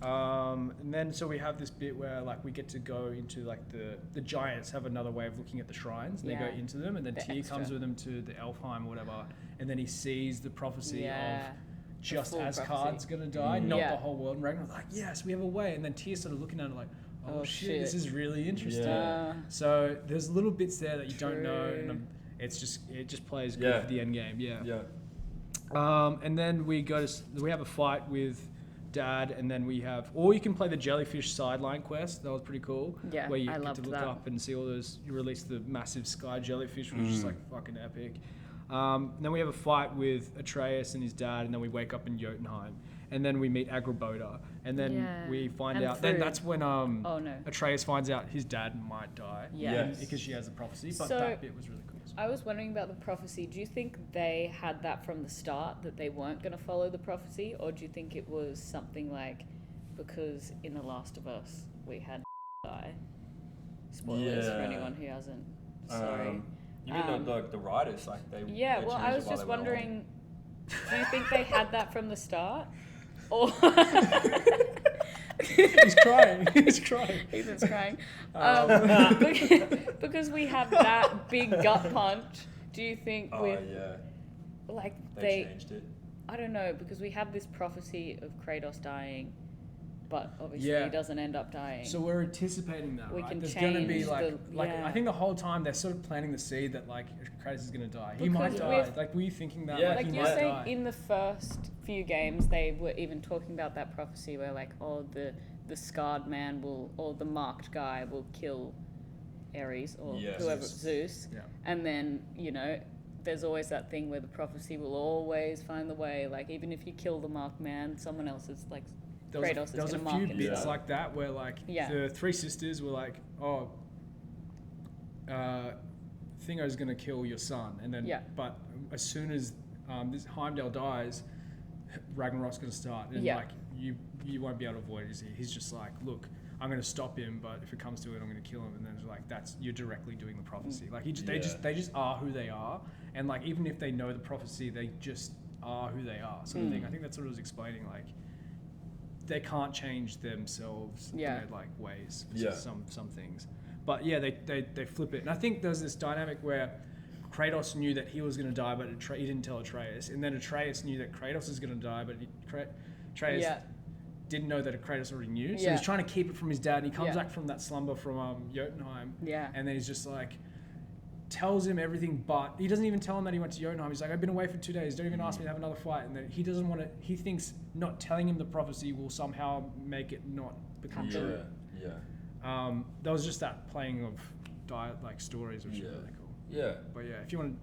And then so we have this bit where like we get to go into like the giants have another way of looking at the shrines. And They go into them, and then Tyr comes with them to the Elfheim or whatever, and then he sees the prophecy of just Asgard's gonna die, not the whole world. And Ragnarok's like, yes, we have a way. And then Tyr's sort of looking at it like, oh shit, this is really interesting. Yeah. So there's little bits there that you don't know, and it just plays good for the end game. And then we have a fight with Dad, and then we have, or you can play the jellyfish sideline quest. That was pretty cool. Yeah, where you I get loved to look that. up and see all those. You release the massive sky jellyfish, which is just like fucking epic. Then we have a fight with Atreus and his dad, and then we wake up in Jotunheim, and then we meet Agraboda, and then we find out. Then that's when Atreus finds out his dad might die. Because she has a prophecy. But that bit was really cool. I was wondering about the prophecy. Do you think they had that from the start, that they weren't going to follow the prophecy? Or do you think it was something like, because in The Last of Us, we had die? Spoilers for anyone who hasn't. Sorry. You mean the writers, like they... Yeah, they well, changed I was it while just they went wondering, do you think they had that from the start? Or... He's crying. He's crying. Ethan's crying. Because we have that big gut punch, do you think like they changed it? I don't know, because we have this prophecy of Kratos dying, but obviously he doesn't end up dying. So we're anticipating that, We right? can There's going to be change I think the whole time they're sort of planting the seed that like Kratos is going to die. He might die. Like, were you thinking that? Yeah. Like, Like he you're might saying, die? in the first few games, they were even talking about that prophecy where like, oh, the scarred man or the marked guy will kill Ares or whoever, Zeus. Yeah. And then, there's always that thing where the prophecy will always find the way. Like, even if you kill the marked man, someone else is like, Kratos is going to mark himself. There was a few bits like that where like the three sisters were like, oh, Thingo's going to kill your son. And then, but as soon as this Heimdall dies, Ragnarok's going to start. And like, you won't be able to avoid it. He's just like, look, I'm going to stop him, but if it comes to it, I'm going to kill him. And then it's like, you're directly doing the prophecy. Like they just are who they are. And like, even if they know the prophecy, they just are who they are, sort of thing. I think that's what it was explaining. Like, they can't change themselves in their like ways. Some things. But they flip it. And I think there's this dynamic where Kratos knew that he was going to die, but he didn't tell Atreus. And then Atreus knew that Kratos was going to die, but Atreus didn't know that Kratos already knew. So he's trying to keep it from his dad. And he comes back from that slumber from Jotunheim. And then he's just like, tells him everything, but he doesn't even tell him that he went to Jotunheim. He's like, I've been away for 2 days. Don't even ask me to have another fight. And then he doesn't want to. He thinks not telling him the prophecy will somehow make it not become true. There was just that playing of stories, which is really cool. Yeah. But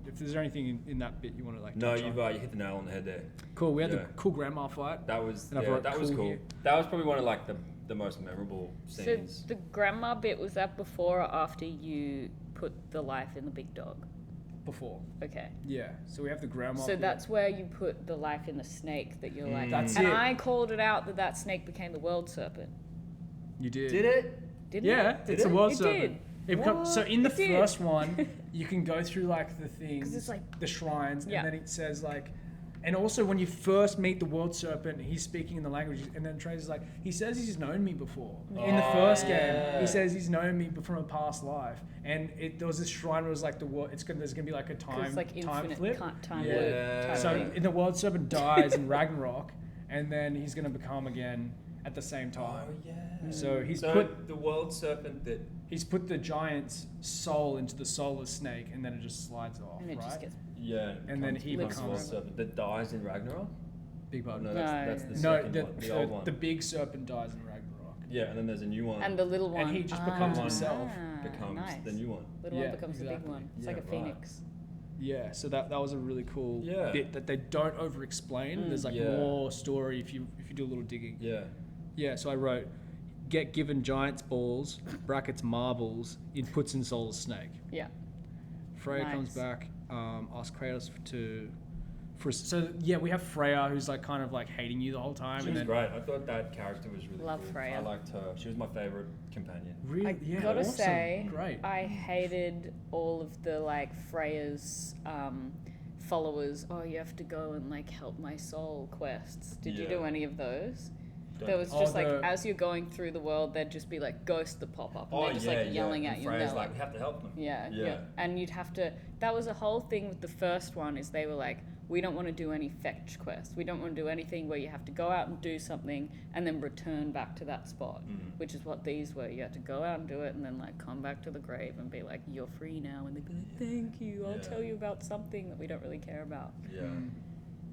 if there's anything in that bit you want to like. No, you hit the nail on the head there. Cool. We had the cool grandma fight. That was cool. Here. That was probably one of like the most memorable scenes. So the grandma bit, was that before or after you put the life in the big dog? Before. Okay. Yeah. So we have the grandma. So that's where you put the life in the snake that you're like. That's and it. I called it out that snake became the world serpent. You did. Did it? Didn't it? It's a world serpent. Did. So in the first one, you can go through like the things, it's like, the shrines, and then it says like, and also when you first meet the world serpent, he's speaking in the language, and then Trace is like, he says he's known me before. In the first game, he says he's known me from a past life, and there was this shrine where it was like there's gonna be like a time flip. Time loop. So in the world serpent dies in Ragnarok, and then he's gonna become again at the same time. Oh yeah. So he's put the world serpent that. He's put the giant's soul into the soulless snake, and then it just slides off, and it just gets and then he becomes the world serpent that dies in Ragnarok. Big part. No, that's the second one, the old one. The big serpent dies in Ragnarok. Yeah, and then there's a new one. And the little one. And he just becomes himself. Becomes the new one. Little one becomes the big one. It's like a phoenix. Yeah, so that was a really cool bit that they don't over-explain. There's like more story if you do a little digging. Yeah. Yeah, so I wrote, get given giant's balls, brackets marbles, inputs in soul's snake. Yeah. Freya comes back, asks Kratos so we have Freya who's like kind of like hating you the whole time. She was great. I thought that character was really Love good. Freya. I liked her. She was my favorite companion. Really? I gotta say, I hated all of the like Freya's followers. Oh, you have to go and like help my soul quests. Did you do any of those? There was just as you're going through the world, there'd just be like ghosts that pop up, and they're just yelling at you. And they're like, we have to help them. Yeah. And you'd have to. That was a whole thing with the first one. Is they were like, we don't want to do any fetch quests. We don't want to do anything where you have to go out and do something and then return back to that spot, which is what these were. You had to go out and do it and then like come back to the grave and be like, you're free now. And they'd be like, thank you. I'll tell you about something that we don't really care about. Yeah.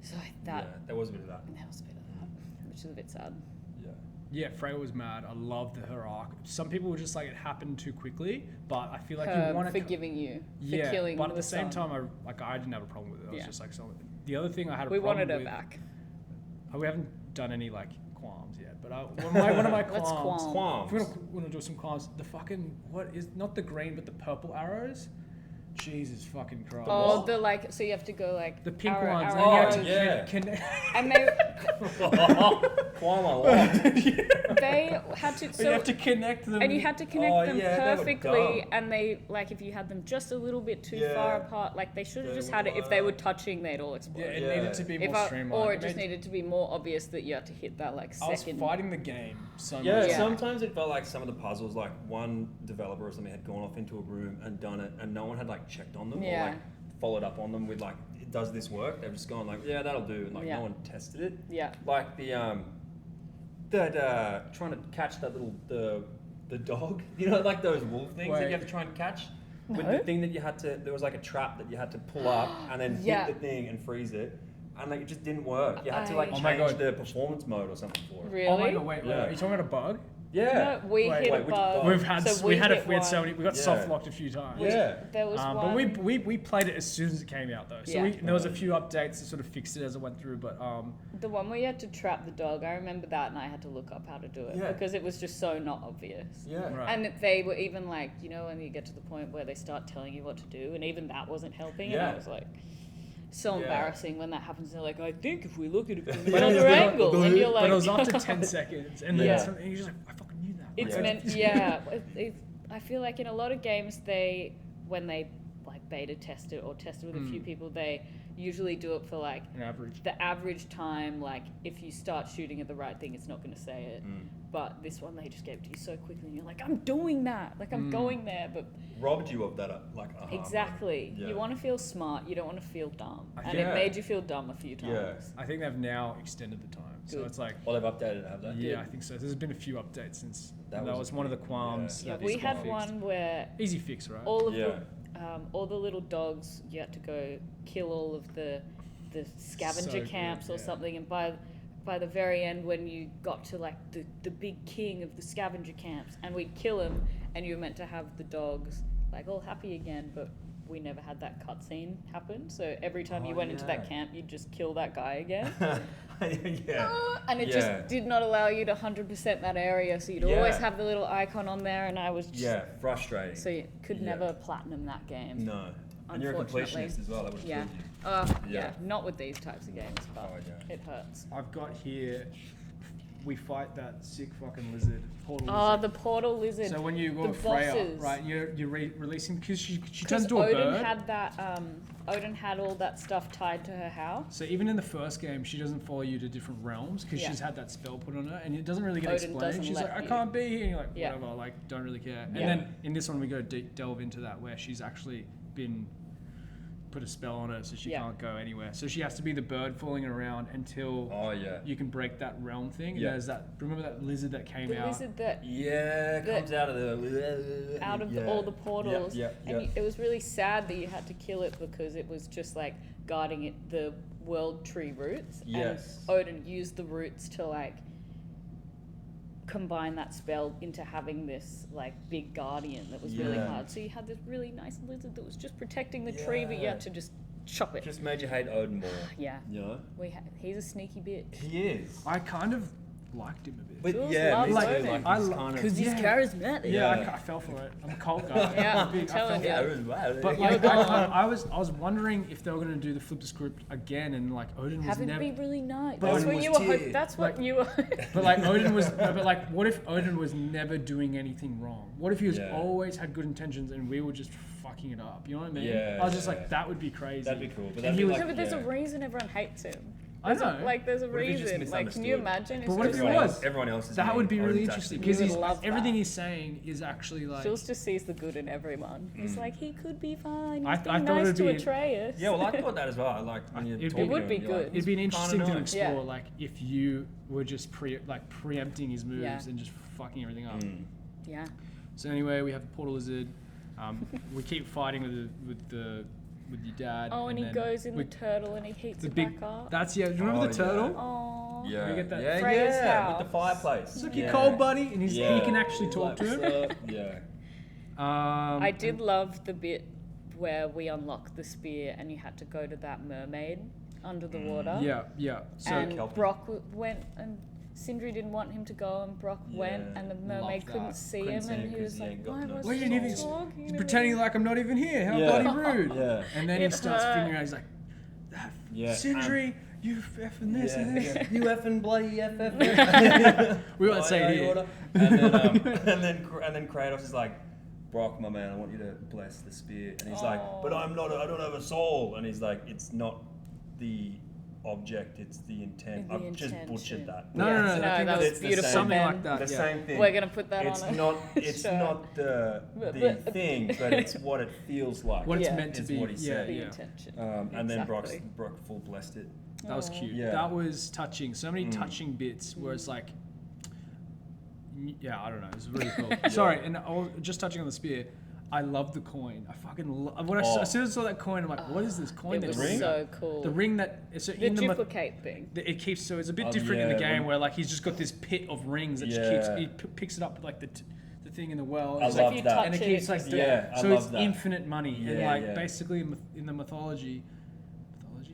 So there was a bit of that. There was a bit of that, which is a bit sad. Yeah, Freya was mad. I loved her arc. Some people were just like, it happened too quickly, but I feel like you want to forgiving you for killing. But at the same time, I didn't have a problem with it. I was just like, so the other thing I had a we problem with. wanted her back. We haven't done any like qualms yet, but one of my qualms. Let's qualm. If we want to do some qualms, the fucking what is not the green but the purple arrows. Jesus fucking Christ. Oh, the like, so you have to go like the pink arrow, ones. Arrow, And you have to and they Qualm a lot. they had to. So you have to connect them. And you had to connect them perfectly, they were dumb. and they like if you had them just a little bit too far apart, like they should have just had it. If they were touching, they'd all explode. Yeah, it needed to be more streamlined. Or it just needed to be more obvious that you had to hit that like second. I was fighting the game so much. Yeah, sometimes it felt like some of the puzzles, like one developer or something had gone off into a room and done it, and no one had like checked on them or like followed up on them with like, does this work? They've just gone like, yeah, that'll do, and like no one tested it. Yeah. Like the trying to catch that little the dog, you know, like those wolf things that you have to try and catch. No. With the thing that you had to, there was like a trap that you had to pull up and then hit the thing and freeze it. And like it just didn't work. You had to like change the performance mode or something for it. Really? Oh my god! Wait. Are you talking about a bug? Yeah. No, we hit a bug. We had so many. We got Yeah. soft locked a few times. Yeah. There was one. But we played it as soon as it came out though. So there was a few updates that sort of fixed it as it went through. But the one where you had to trap the dog, I remember that, and I had to look up how to do it because it was just so not obvious. Yeah. Right. And they were even like, you know, when you get to the point where they start telling you what to do, and even that wasn't helping. And I was like, so embarrassing when that happens. They're like, I think if we look at it from another angle, and you're like, but it was after 10 seconds, and then and you're just like, I fucking knew that. It's meant, I feel like in a lot of games, when they like beta test it or test it with a few people, they usually do it for like the average time. Like if you start shooting at the right thing, it's not going to say it. But this one, they just gave it to you so quickly, and you're like, I'm doing that, like I'm going there, but robbed you of that exactly. Yeah. You want to feel smart, you don't want to feel dumb, and it made you feel dumb a few times. Yeah. I think they've now extended the time, so it's like. Well, they've updated it, have they? Yeah, I think so. There's been a few updates since that was one of the qualms. Yeah, we had one where easy fix, right? all the little dogs, you had to go kill all of the scavenger camps or something, and by the very end, when you got to like the big king of the scavenger camps, and we'd kill him, and you were meant to have the dogs like all happy again, but we never had that cutscene happen. So every time you went into that camp, you'd just kill that guy again. And it just did not allow you to 100% that area, so you'd always have the little icon on there, and I was just frustrating. So you could never platinum that game. No. And you're a completionist as well. That would have killed you. Not with these types of games, but it hurts. I've got here, we fight that sick fucking lizard, portal lizard. Oh, the portal lizard. So when you go with Freya, right, you're releasing, because she turns into a bird. Odin had all that stuff tied to her house. So even in the first game, she doesn't follow you to different realms because she's had that spell put on her, and it doesn't really get explained. She's like, I can't be here, and you're like, whatever, like, don't really care. And then in this one, we go delve into that, where she's actually been put a spell on her, so she can't go anywhere. So she has to be the bird falling around until you can break that realm thing. And there's that. Remember that lizard that came out? The lizard that comes out of all the portals. And it was really sad that you had to kill it because it was just like guarding the world tree roots. And Odin used the roots to like combine that spell into having this like big guardian that was really hard. So you had this really nice lizard that was just protecting the tree, but you had to just chop it. Just made you hate Odin more. Yeah. You know? He's a sneaky bitch. He is. I kind of liked him a bit. But because he's charismatic. Yeah, I fell for it. I'm a cult guy. I'm telling you. But like, I was wondering if they were going to do the flip the script again, and like Odin was never. Be really nice. But that's what you were. That's what you were. But like Odin was. But like, what if Odin was never doing anything wrong? What if he was always had good intentions and we were just fucking it up? You know what I mean? I was just like, that would be crazy. That'd be cool. But but there's a reason everyone hates him. I know. Like, there's a What if he's just reason. Like, can you misunderstood? imagine? But what if it was? Everyone else is That would be being really owned interesting actually. because You would love everything that. he's saying is actually like. Jules just sees the good in everyone. He's like, he could be fine. I He's thought being nice it'd to be- Atreus. Yeah, well, I thought that as well. Like when you're It'd be- talking It would to be him, you're good. like, It'd be an "Kinda interesting to nice." explore, Yeah. like if you were just preempting his moves Yeah. and just fucking everything up. Yeah. So anyway, we have the portal lizard. We keep fighting with your dad. Oh, and he then goes in we- the turtle and he heats the it big. back up. That's do you remember Oh, the turtle? yeah. Oh. Yeah, We get that- yeah, Freya's yeah, house. with the fireplace. It's like yeah. your cold buddy, and he Yeah. can actually talk to him. Yeah. I did love the bit where we unlocked the spear and you had to go to that mermaid under the water. Yeah. So And Kelpie. Brock went and Sindri didn't want him to go and Brock went Yeah. and the mermaid Love couldn't that. see Couldn't him see him and he 'cause was he like, ain't got why no was Well, he you didn't even- talking he's to pretending me? like I'm not even here. How Yeah. bloody rude. Yeah. And then he It starts hurt. figuring out. He's like, Yeah. Sindri, you effing this and this. You effing bloody FF. We won't say it here. And then Kratos is like, Brock, my man, I want you to bless the spear. And he's like, but I don't have a soul. And he's like, it's not the object, it's the intent. The I've just intention. butchered that. No, Yes, I think that was it's the beautiful. same- something Ben. like that. The yeah. same thing. We're gonna put that it's on. not. It's shirt. not the But- thing, but it's what it feels like. What it's Yeah. meant to Is be. what he Yeah, said. The yeah. intention. And then Exactly. Brock full blessed it. That was Aw. cute. Yeah. That was touching. So many touching bits where it's like, yeah, I don't know. It was really cool. Sorry, and just touching on the spear. I love the coin. I fucking love. As soon as I saw that coin, I'm like, what is this coin? It that's was ring? so cool. The ring that so The in the duplicate thing. it keeps so it's a bit Oh, different in the yeah, game when- where like he's just got this pit of rings that just Yeah. keeps picks it up like the thing in the well. I It's love if you that. touch and it it, keeps like just- Yeah, I so love it's that. infinite money and Yeah, like yeah. basically in the mythology,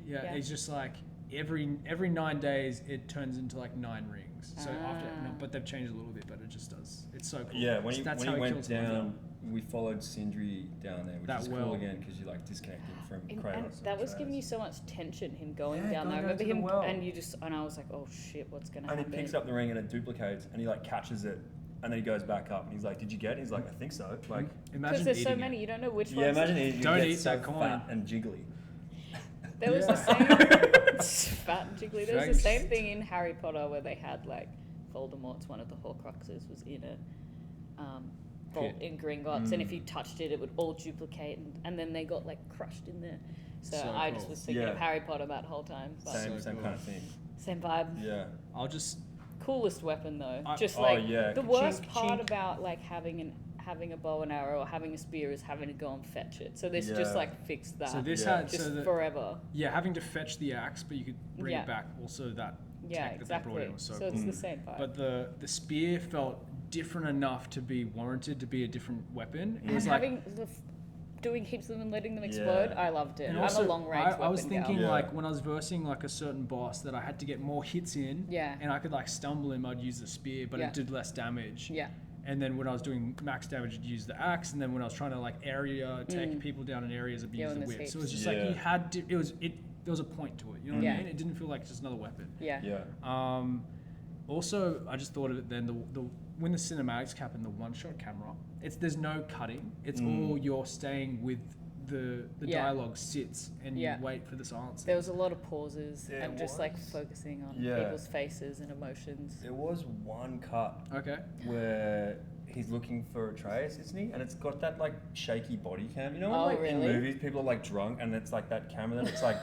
Yeah. it's just like every 9 days it turns into like 9 rings. So after, but they've changed a little bit, but it just does. It's so cool. Yeah, when So he, that's when how he went kills one of them. down, we followed Sindri down there, which That is well. cool again because you like disconnected from Kratos. And that was giving you so much tension, him going Yeah, down there. I going remember down to him, the well. and I was like, oh shit, what's gonna And he happen? picks up the ring and it duplicates, and he like catches it, and then he goes back up, and he's like, "Did you get it?" He's like, "I think so." Like, Imagine Because there's so eating many, it. you don't know which yeah, ones. imagine it. Don't gets eat so that coin. fat and jiggly. There was Yeah. the same fat and jiggly. There was the Thanks. same thing in Harry Potter where they had like Voldemort's one of the Horcruxes was in a vault Pit. in Gringotts, and if you touched it, it would all duplicate, and then they got like crushed in there. So So I cool. just was thinking Yeah. of Harry Potter that whole time. But Same So cool. kind of thing. same vibe. Yeah. I'll just Coolest weapon though. Just oh, like yeah. the Ka-chink, worst part ka-chink. about like having a bow and arrow or having a spear is having to go and fetch it. So this just Yeah. like fixed that. so this Yeah. had just so that forever. yeah having to fetch the axe, but you could bring Yeah. it back. Also that Yeah, tech that they brought exactly. in was so So cool. it's the same vibe. But the spear felt different enough to be warranted to be a different weapon. It and was like having doing heaps of them and letting them explode, Yeah. I loved it. and I'm also, a long range weapon I was thinking gal. Yeah. like when I was versing like a certain boss that I had to get more hits in. Yeah. And I could like stumble him, I'd use the spear, but Yeah. it did less damage. Yeah. And then when I was doing max damage, I'd use the axe. And then when I was trying to like area take people down in areas, I'd Yeah, use when the there's whip. So it heaps. was just like Yeah. you had to. There was a point to it. You know what Yeah. I mean? It didn't feel like just another weapon. Yeah. Yeah. Also, I just thought of it then. The when the cinematics happen, the one-shot camera. There's no cutting. It's all you're staying with the Yeah. dialogue sits and Yeah. you wait for the silence. There was a lot of pauses There and just like was. focusing on Yeah. people's faces and emotions. There was one cut Okay. where he's looking for Atreus, isn't he? And it's got that like shaky body cam. You know, when, Oh, like in really? movies, people are like drunk, and it's like that camera that's like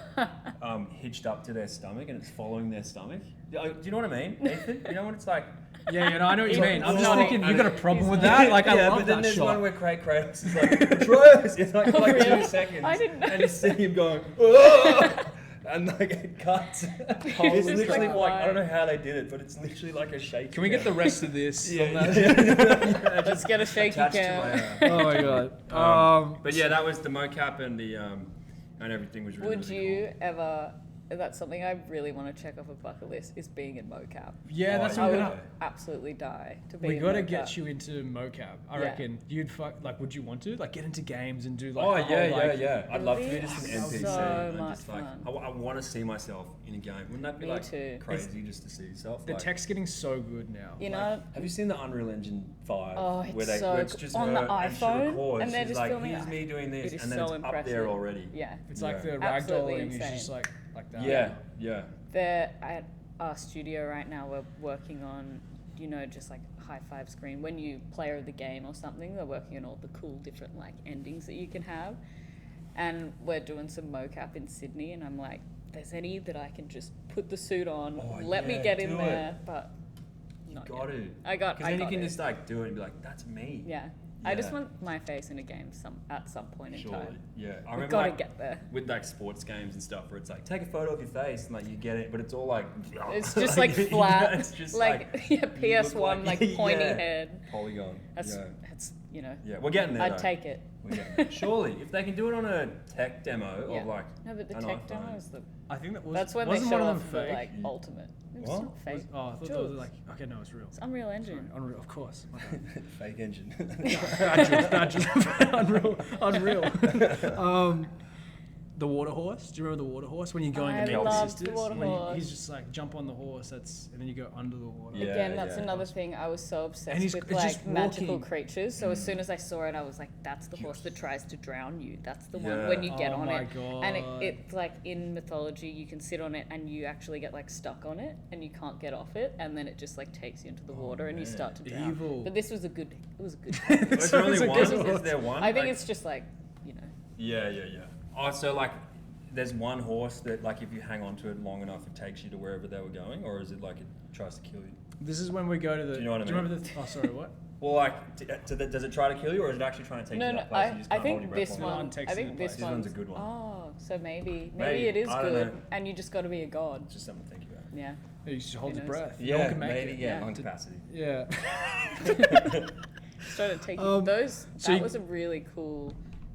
hitched up to their stomach, and it's following their stomach. Do you know what I mean, Ethan? You know when it's like. Yeah, I know what you He's mean. I'm just nodding. thinking, you got a problem He's with nodding. that? Like, I yeah, love but then that there's shot. one where Kratos is like, Atreus! It's like, Oh, like really? 2 seconds. I didn't know. And you see him going, "Ugh!" And like it cuts. It's literally like, like, I don't why? know how they did it, but it's literally like a shake. Can we get the rest of this? Yeah, on that? yeah. Let's get a shaky Attached to cam. Oh my god. But yeah, that was the mocap and the and everything was really, Would really you ever? That's something I really want to check off a bucket list. Is being in mocap. Yeah, Oh, that's yeah. what I we're would gonna. absolutely die to be. We in gotta mocap. get you into mocap. I Yeah. reckon you'd like. Would you want to like get into games and do like? Oh the yeah, whole, like, yeah. I'd It love would to be be just an so NPC and much just like fun. I want to see myself in a game. Wouldn't that be Me like too. crazy just to see yourself? The like, tech's getting so good now. You Like, know, have you seen the Unreal Engine 5? Oh, it's where they, so where it's good. just On the her and she iPhone, records, and they're she's just like, filming here's it. me doing this, It is and then so it's up there impressive. already. yeah. It's like Yeah. the Absolutely ragdolling is insane. just like that. Yeah, yeah. They're at our studio right now. We're working on, just like high five screen. When you play the game or something, they're working on all the cool different like endings that you can have. And we're doing some mocap in Sydney, and I'm like, there's any that I can just put the suit on, let me get in there, but not got yet. to. Because then you can just like do it and be like, that's me. Yeah. I just want my face in a game at some point in time. Yeah. I We've remember got to like, get there. with like sports games and stuff where it's like, take a photo of your face and like you get it, but it's all like... It's just like flat, it's just like PS1, like pointy yeah. head. Polygon. That's, Yeah, we're getting there. I'd take it. Surely, if they can do it on a tech demo of like No, but the an tech iPhone. demo is the... I think that was. That's when they wasn't show one of off them the fake? like ultimate. It's What? not fake. I thought that was like. Okay, no, it's real. It's Unreal Engine. Sorry, Unreal, of course. My bad. Fake engine. Unreal. The water horse. Do you remember the water horse when you're going to meet the loved sisters? the water When horse. he's just like jump on the horse. And then you go under the water. Yeah. Again, that's another thing. I was so obsessed he's- with it's like just magical walking. creatures. So as soon as I saw it, I was like, "That's the horse that tries to drown you. That's the one Yeah. when you get Oh on my it." God. And it's like in mythology, you can sit on it and you actually get like stuck on it and you can't get off it, and then it just like takes you into the water and you man. start to drown. Evil. But this was a good. It was a good. Is there only one? This Is there one? I think Like- it's just like Yeah. Oh, so like, there's one horse that like if you hang on to it long enough, it takes you to wherever they were going, or is it like it tries to kill you? This is when we go to the. Do you know what I Do you mean? remember the? Oh, sorry, what? Well, like, does it try to kill you, or is it actually trying to take you to that place? You just I can't hold your think breath this long one. enough? takes I it think in this place. This one's a good one. Oh, so maybe Maybe. it is I don't good, know. and you just got to be a god. It's just something to think about. Yeah. You should hold Who your knows? breath. No Yeah, one can make maybe. it. Yeah, Yeah. lung capacity. Yeah. Started taking those. so That you- was a really cool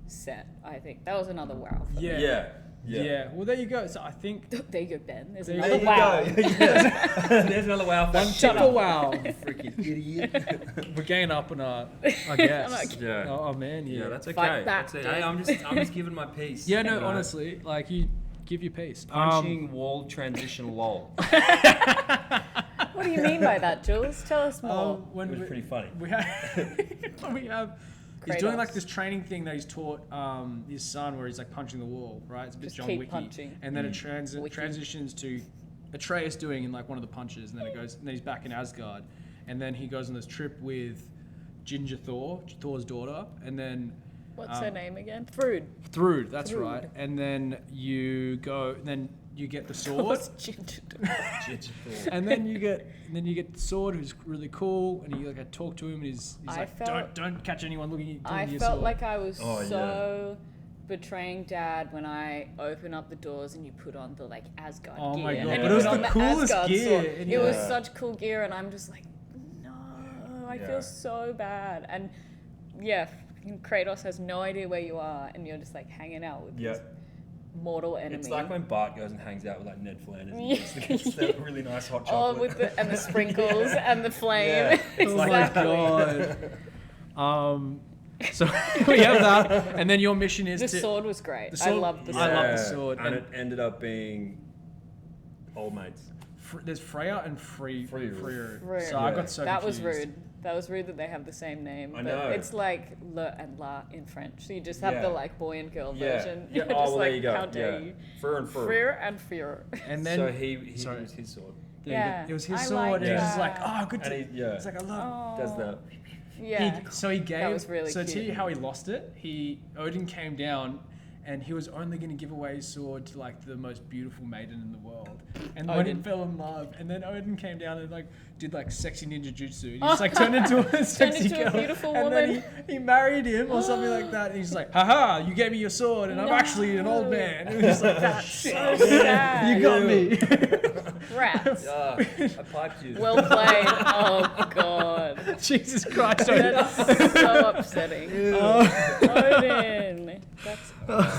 set. I think that was another wow. For me. Yeah. Yeah. Well, there you go. So I think There you go, Ben. There's There you another There you wow. go. Yes. There's another wow. one Shut triple up. wow. Freaking idiot. We're getting up on our, I guess. like- Yeah. Oh man, yeah. Yeah, that's okay. Fight back, That's it. dude. Hey, I'm just giving my piece. Yeah, no, You know? honestly, like you give your piece. Punching wall transition lol. What do you mean by that, Jules? Tell us more. When It was pretty funny. We have. He's doing like Kratos. this training thing that he's taught his son, where he's like punching the wall, right? It's a bit Just John keep Wicky, punching. and then it Wicky. transitions to Atreus doing in like one of the punches, and then it goes, and then he's back in Asgard, and then he goes on this trip with Ginger Thor's daughter, and then What's her name again? Thrud. Thrud, that's Thrud. right, and then you go, then you get the sword. What's Ginger? And then you get the sword, who's really cool, and you like talk to him, and he's I like, felt- don't catch anyone looking at I your felt sword. like I was Oh, so betraying Dad when I open up the doors and you put on the like Asgard Oh gear. my God, and but you it was put on the coolest Asgard gear, sword. and It was yeah. such cool gear, and I'm just like, no, I Yeah. feel so bad. And yeah, fucking Kratos has no idea where you are, and you're just like hanging out with Yeah. this mortal enemy. It's like when Bart goes and hangs out with like Ned Flanders and Yeah. gets the really nice hot oh, chocolate. with the sprinkles and the flame. Yeah. Oh my Exactly. god. So we have that, and then your mission is The to. sword was great. The sword- I loved the I sword. love the sword, and and- it ended up being old mates. There's Freya and Freya. Freya. Rude. So I got so That was confused. rude. That was rude that they have the same name. I but know. It's like le and la in French. So you just have Yeah. the like boy and girl Yeah. version. Yeah. You're Oh, just well, like, there you go. how dare yeah. you? Fur and fur. Freer and fear. And then so he sorry. was his sword. Yeah, it was his I sword, like and he's just that. like, oh, good. And he, yeah. He's like, I love. Does that. Yeah. So he gave. was really so to cute. you how he lost it, Odin came down, and he was only going to give away his sword to like the most beautiful maiden in the world. And Odin. Odin fell in love, and then Odin came down and like did like sexy ninja jutsu. And he just like turned into a sexy into a girl. beautiful and then woman. he married him or something like that. And he's like, haha, you gave me your sword, and I'm actually an old man. And he's like, That's so sad. you got me. Rats. I piped you. Well played. Oh god. Jesus Christ, Odin. That's so upsetting. Odin.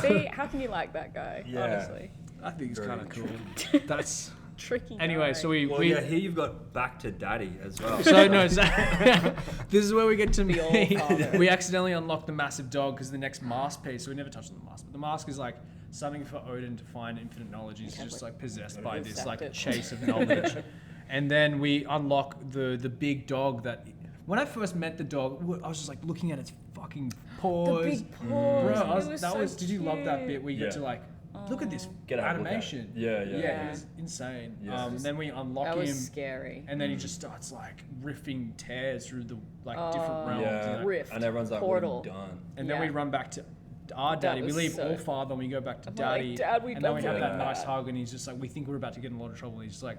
See, how can you like that guy? Yeah. Honestly. I think it's Very kind of cool. That's Tricky anyway. guy. So we yeah, here you've got Back to Daddy as well. So no, this is where we get to The meet. All-Father. We accidentally unlock the massive dog because the next mask piece. So we never touched on the mask, but the mask is like something for Odin to find infinite knowledge. He's just like possessed by this like Receptive. chase of knowledge, and then we unlock the big dog that. When I first met the dog, I was just like looking at its fucking paws. The big paws. Bro, It was that so was. Did you love that cute. bit where you get Yeah. to like look at this Get out, look at it. animation. Yeah. It was insane. Yeah. And then we unlock That him, was scary. and then he just starts like riffing tears through the different realms. Yeah. Rift, And everyone's like, portal. what have you done? And then we Yeah. run back to our That daddy. We was leave so- all father and we go back to I'm daddy. like, Dad, we and then we done have that something nice bad. hug, and he's just like, we think we're about to get in a lot of trouble. And he's just like,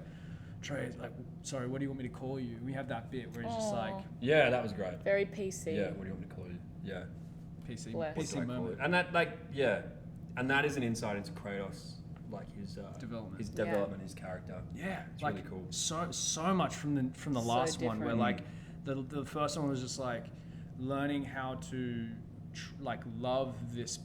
Trey, like, sorry, what do you want me to call you? We have that bit where he's just like, Aw. Yeah, that was great. Very PC. Yeah, what do you want me to call you? Yeah. PC, Bless. What do I PC call moment. it? And that, and that is an insight into Kratos, like his Development. his Yeah. development, his character. Yeah, It's like really cool. so much from the So last one, where different. like the first one was just like learning how to like love this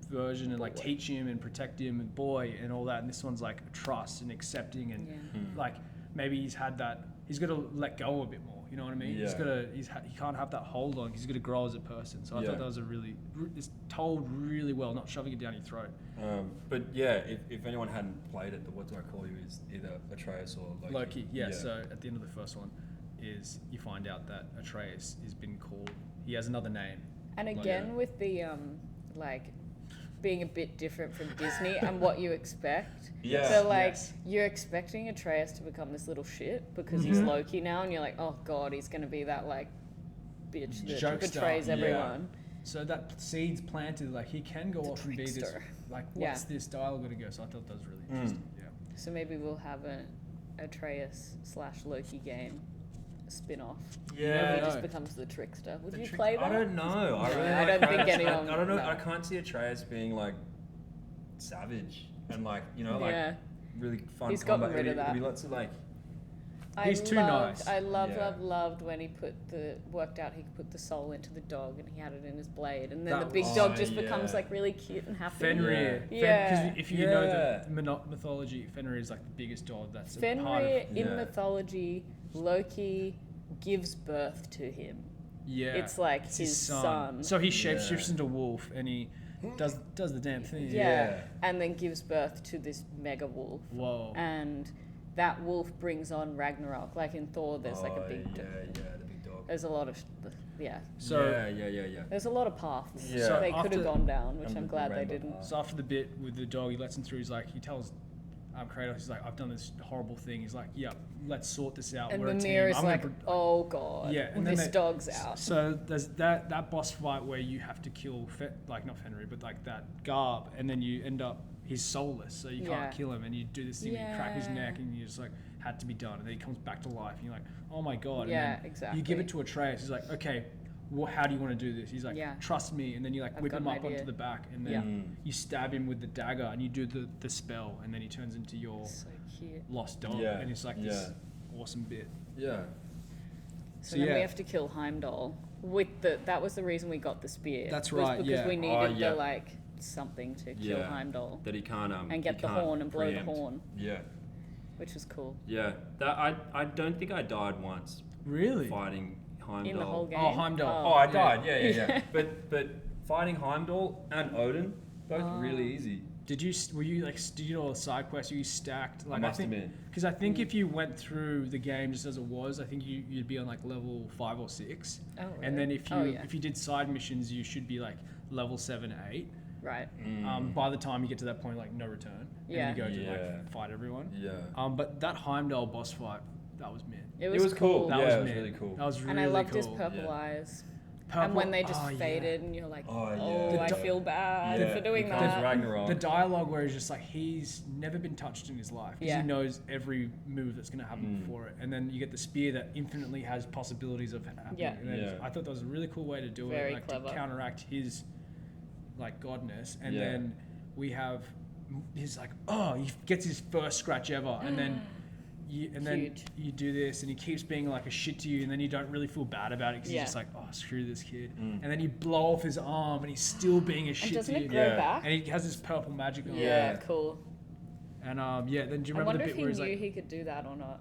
version and like Boy. teach him and protect him and boy and all that, and this one's like trust and accepting and Yeah. like maybe he's got to let go a bit more, you know what I mean? Yeah. He can't have that hold on, he's got to grow as a person. So I Yeah. thought that was it's told really well, not shoving it down your throat. But yeah, if anyone hadn't played it, the what do I call you is either Atreus or Loki. Loki, yeah. So at the end of the first one, is you find out that Atreus has been called. He has another name. And Like, again, with the like being a bit different from Disney and what you expect. Yes, So like yes. you're expecting Atreus to become this little shit because he's Loki now, and you're like, oh god, he's gonna be that like bitch that Jokester. betrays Yeah. everyone. So that seed's planted. Like he can go The off and be this. trickster. Like Yeah. what's this dial gonna go? So I thought that was really interesting. Yeah. So maybe we'll have a Atreus/Loki game spin-off. Yeah. Where he No. just becomes the trickster. Would The you trick- play that? I don't know. I really I like don't think Kratos. anyone- I don't know. no. I can't see Atreus being like savage and like Yeah. really fun. He's gotten combat. rid of It'd be- that. it'd be lots of like He's too nice. I Yeah. loved when he worked out he could put the soul into the dog and he had it in his blade, and then That the big was- dog just yeah. becomes like really cute and happy. Fenrir. Yeah. Because if you know Yeah. the mythology, Fenrir is like the biggest dog. That's a part Fenrir of. in Yeah. mythology, Loki gives birth to him. Yeah. It's like It's his son. So he shapeshifts Yeah. into wolf and he does the damn thing. Yeah. And then gives birth to this mega wolf. Whoa. And that wolf brings on Ragnarok. Like in Thor, there's like a big. the big dog. There's a lot of. Yeah. So yeah. There's a lot of paths Yeah. that they could After- have gone down, which And I'm the glad they rainbow didn't. path. So after the bit with the dog, he lets him through. He tells Kratos, he's like, I've done this horrible thing. He's like, yeah, let's sort this out. And We're a Mimir team. is I'm gonna like, oh god, Yeah, and then this they- dog's out. So there's that boss fight where you have to kill, not Fenrir, but like that Garb, and then you end up, he's soulless, so you Yeah. can't kill him, and you do this thing, where you crack his Yeah. neck, and you just like, had to be done, and then he comes back to life, and you're like, oh my god. Yeah, and then exactly. You give it to Atreus, he's like, okay, how do you want to do this? He's like, Yeah. trust me, and then you like I've whip got him an up idea. onto the back, and Yeah. then you stab him with the dagger, and you do the spell, and then he turns into your So cute. lost dog, Yeah, and it's like this awesome bit. Yeah. So So then yeah. we have to kill Heimdall with that was the reason we got the spear. That's was right, Because yeah. we Oh, needed yeah. the like something to kill Yeah. Heimdall That he can't and get he the can't horn and blow preempt. the horn, Yeah. which was cool. Yeah. That I don't think I died once Really? fighting Heimdall. In the whole game. Oh, Heimdall. Oh, I Yeah. died. Yeah. Yeah. But fighting Heimdall and Odin, both really easy. Did you did you do all the side quests? Were you stacked? Like must I have think, been. because I think if you went through the game just as it was, I think you'd be on like level 5 or 6. Oh, And then really? if you did side missions, you should be like level 7, 8. Right. By the time you get to that point, like no return. Yeah. And then you go to Yeah. like fight everyone. Yeah. But that Heimdall boss fight, that was mid. It was cool. That Yeah, was it was mid. really cool. That was really And I loved cool. his purple Yeah. eyes. Purple- And when they just oh, yeah. faded, and you're like, Oh, oh, yeah. I The feel bad Yeah, for doing because that. Ragnarok. The dialogue where he's just like, he's never been touched in his life because Yeah. he knows every move that's going to happen before it. And then you get the spear that infinitely has possibilities of happening. Yeah. And then Yeah. I thought that was a really cool way to do Very it, like clever. to counteract his like godness. And Yeah. then we have, he's like, oh, he gets his first scratch ever. And then Huge. you do this, and he keeps being like a shit to you, and then you don't really feel bad about it because Yeah. you're just like, oh, screw this kid. And then you blow off his arm, and he's still being a And shit doesn't to it you. grow Yeah. back? And he has this purple magic on. Yeah, Yeah. cool. And then do you I remember wonder the if bit he where he's knew like, he could do that or not.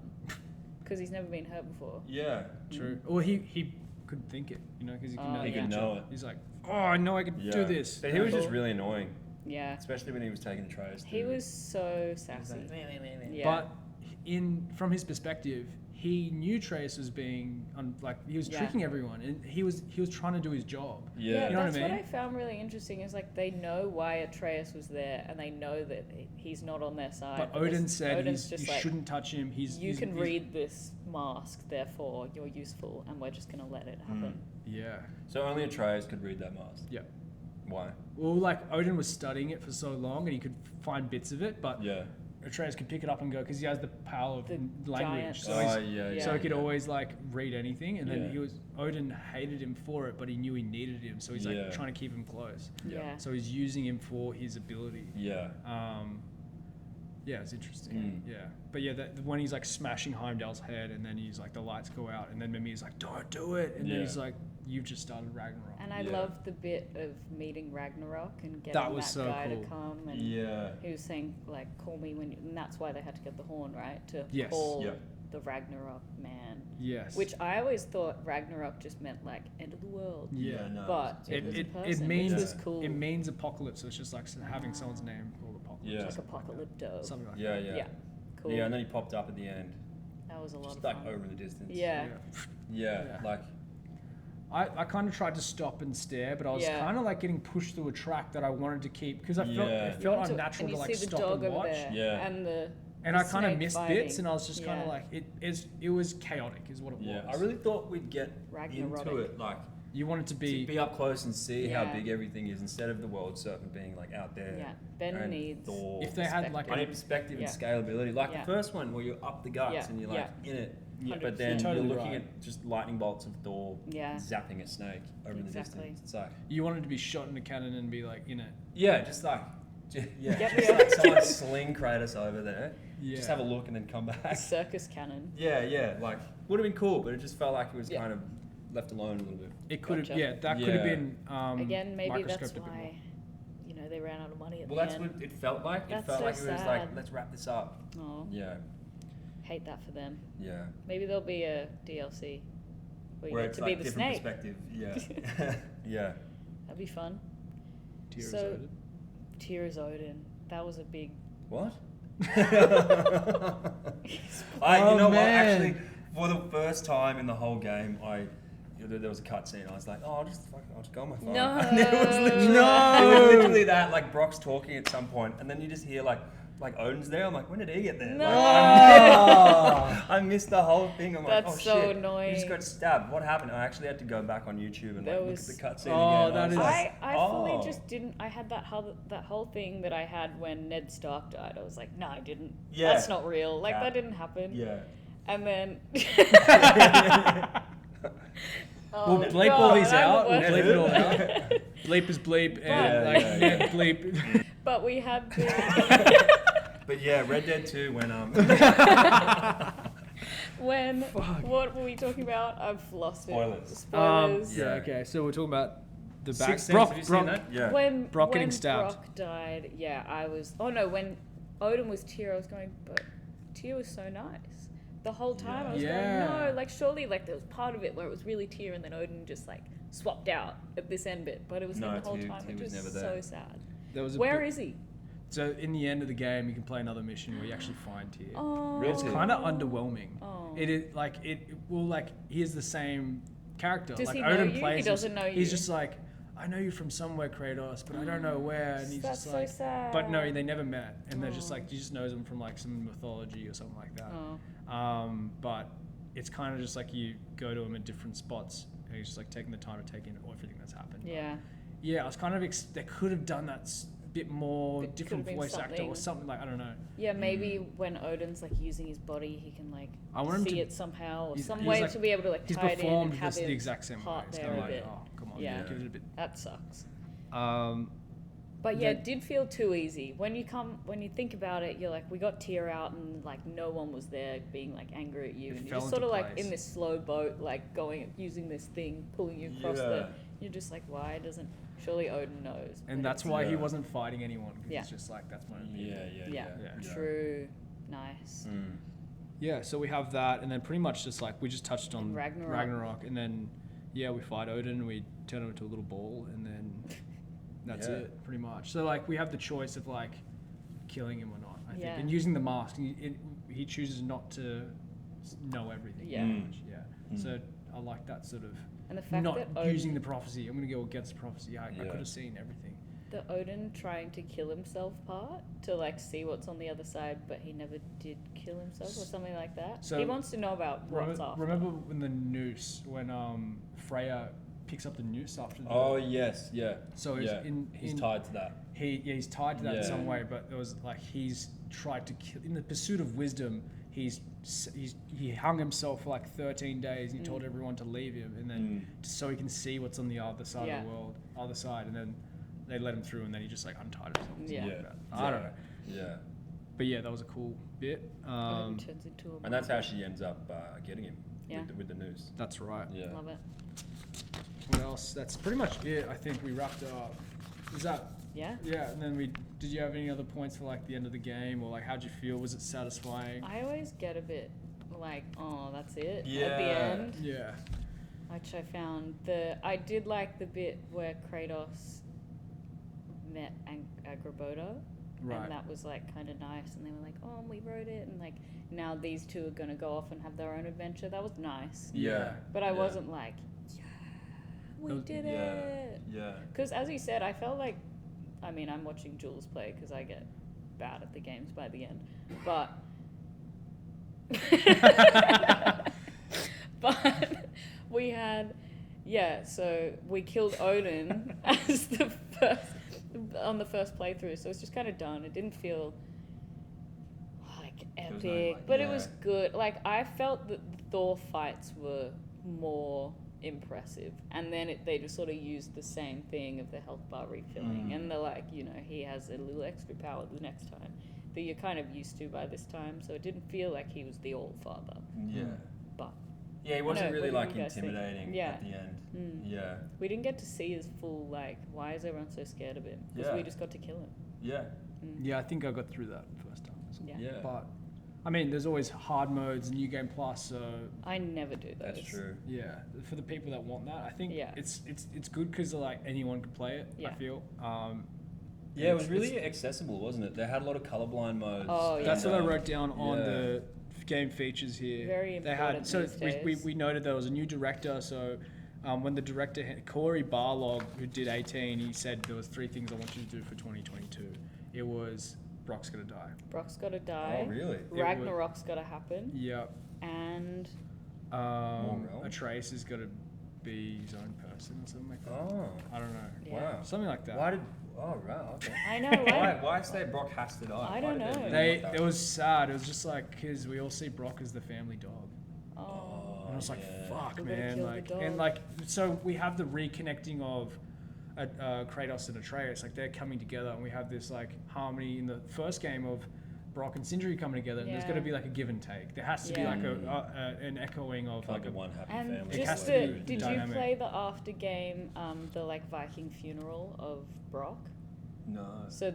Because he's never been hurt before. Yeah. true? Well, he could think it, because he can Oh, know He the could future. know it. He's like, oh, I know I could Yeah. do this. But he was just Cool. really annoying, Yeah. especially when he was taking Atreus. He to- was so sassy. Yeah. But from his perspective, he knew Atreus was being he was tricking everyone, and he was trying to do his job. Yeah. You know that's what I mean? what I found really interesting is like they know why Atreus was there, and they know that he's not on their side. But Odin said Odin's you just like, shouldn't touch him. you can read this mask, therefore you're useful, and we're just gonna let it happen. Yeah. So only Atreus could read that mask. Yeah. Why? Well, like Odin was studying it for so long, and he could find bits of it, but Yeah. Atreus could pick it up and go because he has the power of The language. giant- So, so he could always like read anything, and then Odin hated him for it, but he knew he needed him, so he's like trying to keep him close. Yeah. So he's using him for his ability. Yeah. Yeah, it's interesting. Yeah, but yeah, when he's like smashing Heimdall's head, and then he's like the lights go out, and then Mimir's like, "Don't do it," and then he's like, "You've just started Ragnarok." And I loved the bit of meeting Ragnarok and getting That was that so guy cool. to come, and he was saying like, "Call me when," and that's why they had to get the horn, right? To call the Ragnarok man. Yes. Which I always thought Ragnarok just meant like end of the world. Yeah, no. But it was a person, means which was cool. it means apocalypse. So it's just like having someone's name called apocalypse. Yeah. Like Apocalypto. Something like Yeah, that. yeah. Yeah. Cool. Yeah, and then he popped up at the end. That was a lot Just of like fun. over in the distance. Yeah. Yeah, like... I kind of tried to stop and stare, but I was kind of like getting pushed through a track that I wanted to keep because I felt it felt unnatural to like stop and watch. Yeah. And the And I kind of snake missed fighting. bits, and I was just kind of like, it was chaotic, is what it was. Yeah, I really thought we'd get Ragnarok. into it, like You wanted to be up close and see how Yeah. big everything is instead of the world serpent being like out there. Yeah. Ben and needs Thor. if they had like I need perspective and scalability, like the first one where you're up the guts and you're like in it, but then 100%. Totally you're looking right. at just lightning bolts of Thor Yeah. zapping a snake over in the Exactly. distance. It's like you wanted to be shot in a cannon and be like in it. just like Get just me like someone sling Kratos over there. Yeah. Just have a look and then come the back. circus cannon. Yeah, like would have been cool, but it just felt like it was kind of left alone a little bit. It could have, Gotcha. that could have been Again, maybe that's microscoped a bit more. why they ran out of money at Well, the that's end. what it felt like. That's It felt so like it was sad. like, let's wrap this up. Oh, Yeah, hate that for them. yeah. Maybe there'll be a DLC where you Where get it's to like be the different snake. perspective. Yeah, yeah. That'd be fun. Tears So- Odin. Tears Odin. That was a big. What? You Oh, know what? man. Actually, for the first time in the whole game, there was a cutscene. I was like, oh, I'll just go on my phone. No. And it was literally, it was literally that. Like Brock's talking at some point, and then you just hear like Odin's there. I'm like, when did he get there? No. Like, I missed the whole thing. I'm like, That's oh so shit. annoying. He just got stabbed. What happened? I actually had to go back on YouTube and look at the cutscene Oh, again. that I was is- like, I fully just didn't. I had that whole thing that I had when Ned Stark died. I was like, no, I didn't. Yeah. That's not real. Like Yeah. that didn't happen. Yeah. And then. We'll bleep all these out. We'll I'm the bleep it all worst. out. Bleep is bleep, and Yeah, Ned bleep. But we had the. But yeah, Red Dead 2 when. What were we talking about? I've lost Spoilers. it. Spoilers. Yeah. Okay. So we're talking about the back. Sixth Sense, have you seen that? Yeah. When Brock when getting stabbed. Brock died, yeah, I was. Oh no, when Odin was Tyr, I was going, but Tyr was so nice. The whole time I was Yeah. going, no, like surely like there was part of it where it was really Tyr and then Odin just like swapped out at this end bit, but it was No, him the whole Tyr- time, Tyr which was was never so there. sad. There was a Where bit- is he? So in the end of the game, you can play another mission where you actually find Tyr. Oh, Real It's Tyr. kind of underwhelming. Oh. It is like he is the same character. Does like he know Odin you? He plays. doesn't know you. He's just like, I know you from somewhere, Kratos, but I don't know where. And he's That's just like, so sad. but no, they never met, and they're just Oh. like, he just knows him from like some mythology or something like that. Oh. But it's kind of just like you go to him at different spots, and he's just like taking the time to take in everything that's happened. Yeah. Yeah, I was kind of they could have done that bit more, It different could've been voice actor or something. something like, I don't know. Yeah, maybe when Odin's like using his body, he can like I want him see to- it somehow, or he's- some he's way like- to be able to like He's tie it in and performed have this the his exact same way. heart It's there kind a of like, bit. oh, come on, Yeah. give it a bit. That sucks. Um, But yeah, Then- it did feel too easy. When you think about it, you're like, we got Tyr out and like no one was there being like angry at you. It And fell you're just sort into of like place. in this slow boat, like using this thing, pulling you across you're just like, why doesn't, surely Odin knows. and But that's it's- why he Yeah. wasn't fighting anyone. 'Cause Yeah. It's just like, that's my opinion. Yeah, Yeah. true. Nice. Mm. Yeah, so we have that, and then pretty much just like, we just touched on And Ragnarok. and then, yeah, we fight Odin, we turn him into a little ball, and then that's Yeah. it, pretty much. So like, we have the choice of like, killing him or not, I think. Yeah. And using the mask, he chooses not to know everything. Yeah. pretty much, yeah. So I like that sort of And the fact not that Odin, using the prophecy. I'm gonna go against prophecy. I could have seen everything. the Odin trying to kill himself part to like see what's on the other side, but he never did kill himself or something like that. So he wants to know about what's after. Remember when the noose, when Freya picks up the noose after the... Oh yes, yeah. So he's tied to that. He's tied to that in Yeah. some way, but it was like he's tried to kill... In the pursuit of wisdom, he hung himself for like 13 days and he told everyone to leave him, and then so he can see what's on the other side of the world, other side, and then they let him through, and then he just like untied himself. Yeah. Like that. I don't know. Yeah. But yeah, that was a cool bit. Odin turns into a And that's how monster. she ends up getting him with the news. That's right. Yeah. Love it. What else? That's pretty much it. I think we wrapped it up. Is that... Yeah. Yeah, and then did you have any other points for like the end of the game, or like how'd you feel? Was it satisfying? I always get a bit like, oh, that's it at the Yeah. end. Yeah. Which I found I did like the bit where Kratos met Agrabota. Right. And that was like kind of nice, and they were like, oh, we wrote it, and like now these two are gonna go off and have their own adventure. That was nice. Yeah. But I wasn't like, yeah, we did it. Yeah. Because as you said, I felt like, I mean, I'm watching Jules play because I get bad at the games by the end, but but we had, so we killed Odin as on the first playthrough, so it's just kind of done. It didn't feel like epic, but it was good. Like I felt that the Thor fights were more impressive, and then they just sort of used the same thing of the health bar refilling, and they're like, he has a little extra power the next time that you're kind of used to by this time, so it didn't feel like he was the All-Father. Yeah. But Yeah, he wasn't really what like do you guys think? intimidating at the end. Yeah. We didn't get to see his full, like, why is everyone so scared of him? Because we just got to kill him. Yeah. Yeah, I think I got through that first time. Yeah. But I mean, there's always hard modes, New Game Plus, so I never do those. That's true. yeah, for the people that want that, I think Yeah. it's good because like anyone can play it. Yeah. I feel. Yeah, it was really accessible, wasn't it? They had a lot of colorblind modes. Oh, yeah. That's what I wrote down on Yeah. the game features here. Very important So these we days. noted there was a new director. So when the director Corey Barlog, who did 18, he said there was 3 things I want you to do for 2022. It was Brock's gonna die. Brock's got to die. Oh, really? Ragnarok's got to happen. Yep. And realms? Atreus is gonna be his own person or something like that. Oh. I don't know. Yeah. Wow. Something like that. Why did... Oh, right, okay. I know, right? Why say Brock has to die? I don't Why did know. really want It that? was sad. It was just like because we all see Brock as the family dog, Oh. and I was like, yeah. "Fuck, We gotta man!" kill the Like, dog. and like, so we have the reconnecting of Kratos and Atreus. Like, they're coming together, and we have this like harmony in the first game of Brock and Sindri coming together. And there's Yeah. got to be like a give and take. There has to be Yeah. like an echoing of Like like a a one happy And family. It has just to the, be did dynamic. you play the after game, the like Viking funeral of Brock? No. So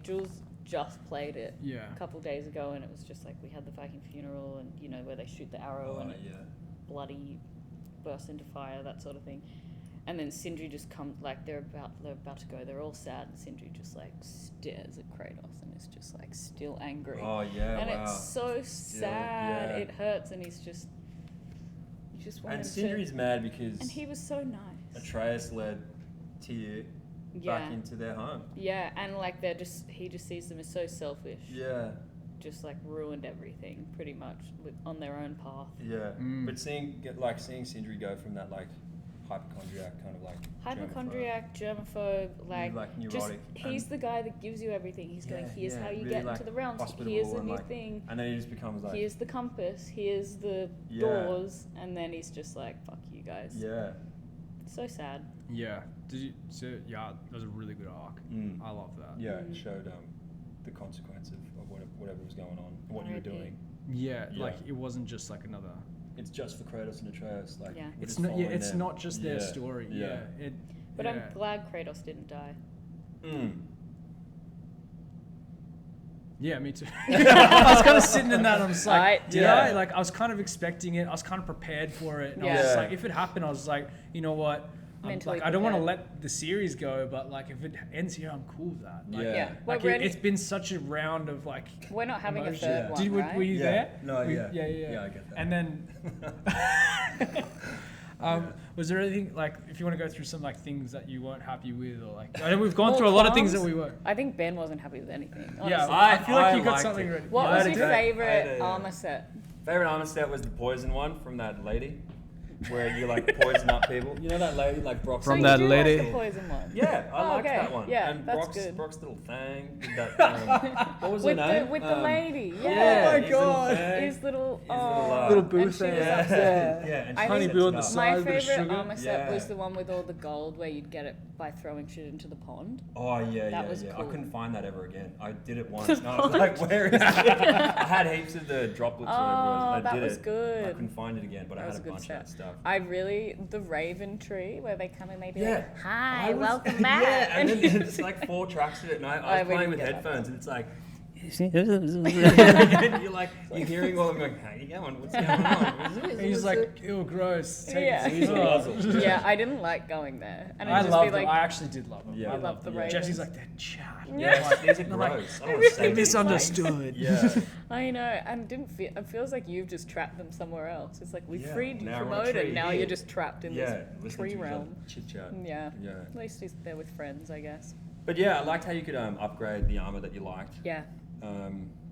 Jules just played it yeah. a couple days ago, and it was just like we had the Viking funeral, and where they shoot the arrow and it bloody bursts into fire, that sort of thing. And then Sindri just comes, like they're about to go. They're all sad, and Sindri just like stares at Kratos and is just like still angry. Oh, yeah, And wow. it's so sad. yeah. It hurts, and he's just. You just want And him Sindri's mad because And he was so nice. Atreus led Tyr back into their home. Yeah, and like he just sees them as so selfish. Yeah. Just like ruined everything pretty much on their own path. Yeah. Mm. But seeing Sindri go from that like hypochondriac kind of like Hypochondriac, germaphobe, like neurotic. just he's the guy that gives you everything. He's going, here's how you really, get like, into the realms. hospitable Here's a and, new like, thing. And then he just becomes like Here's the compass. Here's the doors. And then he's just like, fuck you guys. Yeah. So sad. Yeah. That was a really good arc. Mm. I love that. Yeah, it showed the consequence of whatever was going on, what you were doing. Yeah, Yeah. like it wasn't just like another. It's just for Kratos and Atreus. Like Yeah. we're It's just not. Yeah, following it's them. not just their story. Yeah. But I'm glad Kratos didn't die. Mm. Yeah, me too. I was kind of sitting in that, and I was like, Right. did Yeah. I? Like, I was kind of expecting it. I was kind of prepared for it. And I was just Yeah. like, if it happened, I was like, you know what? Mentally I don't want to prepared. let the series go, but like if it ends here, I'm cool with that. Like, Yeah. Yeah, we're Like ready. it's been such a round of like. We're not having emotion. a third one, right? Were you there? No, yeah. Yeah. Yeah, I get that. And then, was there anything like if you want to go through some like things that you weren't happy with, or like I know we've gone More through a lot of things that clowns? we were. I think Ben wasn't happy with anything. Honestly. Yeah, I- I feel like I you got liked something it. ready. What I was had your a- I favorite had a- armor set? Favorite armor set was the poison one from that lady, where you like poison up people. You know that lady like Brock's. From so that you do lady. like the poison one. Yeah, I Oh, liked okay. that one. Yeah, and that's Brock's, good. Brock's little thing. Did that, what was With her name? the lady. Yeah. Yeah, Oh my his little God. thing. His little Little and booth she was there. upset. Yeah, and I she think Honey Boo on the set it up. side. My with a bit of favorite sugar. armor set was Yeah. the one with all the gold where you'd get it by throwing shit into the pond. Oh yeah, That was I cool. couldn't find that ever again. I did it once. And I was like, where is it? I had heaps of the droplets. or whatever it was, and I that did was it. good. I couldn't find it again, but That I was had a a good bunch set. of that stuff. I really the Raven tree where they come and they be Yeah. like, "Hi, I was- welcome back." Yeah, and then there's like 4 tracks to it, and I I was playing really with get that. headphones, and it's like. and you're like, you're hearing all of them going, how you going? What's going on? And he's like, ew, gross. Take Yeah. it He's easy. a puzzle. Yeah, I didn't like going there, and I it'd just love be them. like, I actually did love them. Yeah. I You love the them. Ravens. Jesse's like, they're chat. Yeah, like, these are I'm like, gross. I don't want to say They these. misunderstood. Yeah. I know, and didn't feel. It feels like you've just trapped them somewhere else. It's like we Yeah, freed you now from we're on a Odin. tree Now here. you're just trapped in Yeah, this listening tree to each other realm. chit chat. Yeah. Yeah. At least he's there with friends, I guess. But yeah, I liked how you could upgrade the armor that you liked. Yeah.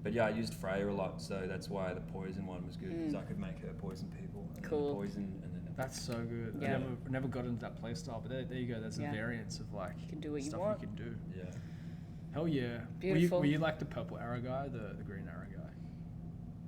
But yeah, I used Freya a lot, so that's why the poison one was good, because I could make her poison people. And then Cool. Poison and then. That's so good. Yeah. I never got into that play style, but there you go. There's Yeah. a variance of like You can do what you stuff want. you can do. Yeah. Hell yeah. Beautiful. Were you like the purple arrow guy, the green arrow guy?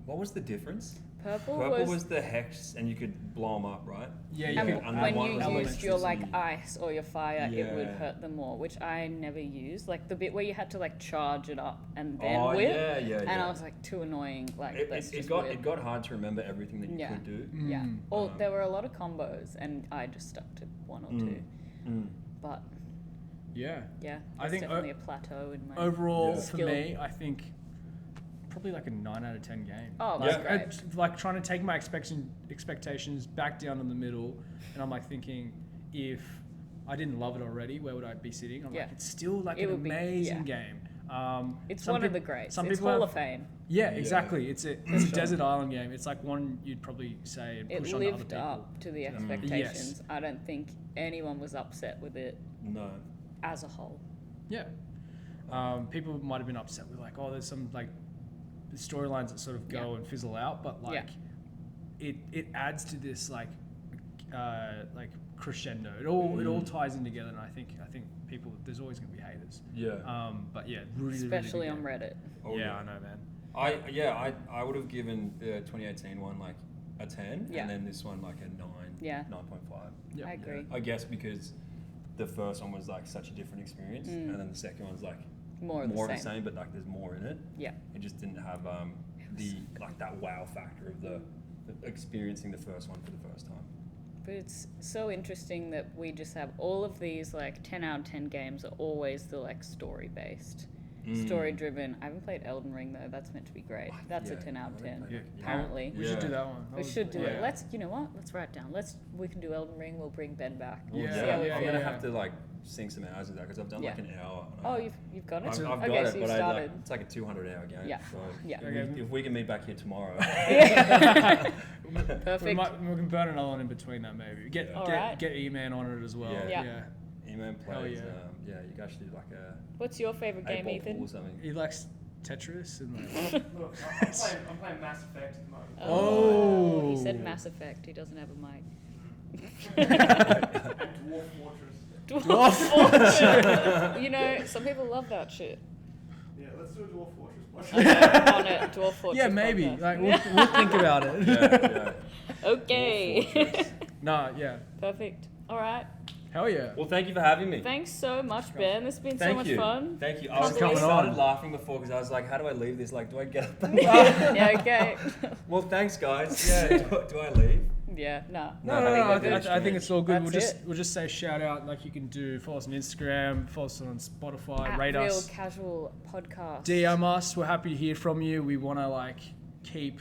What was the difference? Purple, Purple was the hex, and you could blow them up, right? Yeah, you and could. and when one you was used your like electricity. ice or your fire, it would Yeah. hurt them more, which I never used. Like the bit where you had to like charge it up and then Oh, whip, yeah, yeah, and yeah. I was like too annoying. Like It, let's it, it just got whip. it got hard to remember everything that you Yeah. could do. Yeah. Mm. Or there were a lot of combos, and I just stuck to one or two. Mm. But Yeah. yeah, I there's think definitely a plateau in my Overall, Yeah. for skill. me, I think probably like a 9 out of 10 game. Oh, like, that's great. like trying to take my expectations back down in the middle, and I'm like thinking, if I didn't love it already, where would I be sitting? I'm Yeah. like, it's still like It an would be- amazing yeah. game. It's some one of peop- the greats. Some It's people Hall have- of Fame. Yeah, Yeah. exactly. It's a desert island game. It's like one you'd probably say and It push on to other lived people. up to the Yes. expectations. I don't think anyone was upset with it No. as a whole. Yeah. People might have been upset with like, oh, there's some like storylines that sort of go Yeah. and fizzle out, but like it adds to this like crescendo. It all ties in together, and I think people there's always going to be haters. Yeah. But yeah, really, Especially really on good game. Reddit. Oh, yeah, I know, man. I would have given the 2018 one like a 10, Yeah. and then this one like a 9. Yeah. 9.5. Yeah. I agree. I guess because the first one was like such a different experience, and then the second one's like More of the same. but like there's more in it. Yeah. It just didn't have the like that wow factor of the experiencing the first one for the first time. But it's so interesting that we just have all of these like 10 out of 10 games are always the like story based, story driven. I haven't played Elden Ring though. That's meant to be great. That's a Yeah, 10 out of I haven't 10. played it. Yeah. Apparently. We should do that one. That We was- should do yeah. it. Let's, you know what? Let's write it down. We can do Elden Ring. We'll bring Ben back. Yeah, See how we yeah, I'm feel. gonna yeah. have to like sink some hours in that because I've done like Yeah. an hour. and Oh, you've got it. I've okay, got it, so you but started. it's like a 200-hour game. Yeah. So Yeah. if we can meet back here tomorrow. We Perfect. can burn another one in between that maybe. Get Alright. get E-Man on it as well. Yeah. Yeah. E-Man Hell plays. yeah. You guys should do like a What's your favorite game, 8-ball pool Ethan? or something. He likes Tetris and like. Look, I'm playing Mass Effect at the moment. Oh. He said Mass Effect. He doesn't have a mic. And Dwarf Fortress. Dwarf Fortress. You know, some people love that shit. Yeah, let's do a Dwarf Fortress. Okay, on it, Dwarf Fortress. Yeah, maybe. podcast. Like we'll think about it. Yeah. Okay. Nah, yeah. Perfect. All right. Hell yeah. Well, thank you for having me. Thanks so much, Ben. This has been so Thank much you. fun. Thank you. Can't I believe- started laughing before because I was like, how do I leave this? Like, do I get up? Yeah, okay. Well, thanks, guys. Yeah. Do I leave? Yeah, no. No, I think we're good. I think it's all good. That's We'll just say shout out like you can do. Follow us on Instagram, follow us on Spotify, At rate Real us, Casual Podcast. DM us. We're happy to hear from you. We want to like keep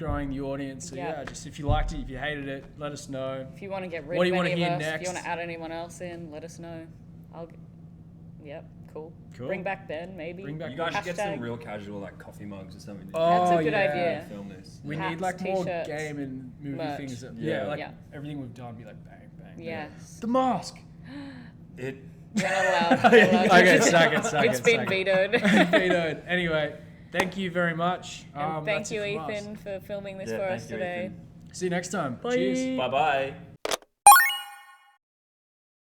growing the audience. So Yeah. yeah, just if you liked it, if you hated it, let us know. If you want to get rid What do of you wanna any of hear us, if next? you want to add anyone else in, let us know. Yep, cool. Cool. Bring back Ben, maybe. Bring back You guys should get some Hashtag- real casual like coffee mugs or something. to Oh, That's a good yeah. idea. film this. We Hats, need like more t-shirts, game and movie merch. things. That, Yeah. like Yeah. everything we've done, be like bang, bang. Yes. The mask. It. We're not allowed. We're allowed. Okay, suck it. It's been vetoed. Vetoed. Anyway, thank you very much. And thank that's you, it from us. Ethan, for filming this Yeah, for thank us you, today. Ethan. See you next time. Bye. Cheers. Bye bye.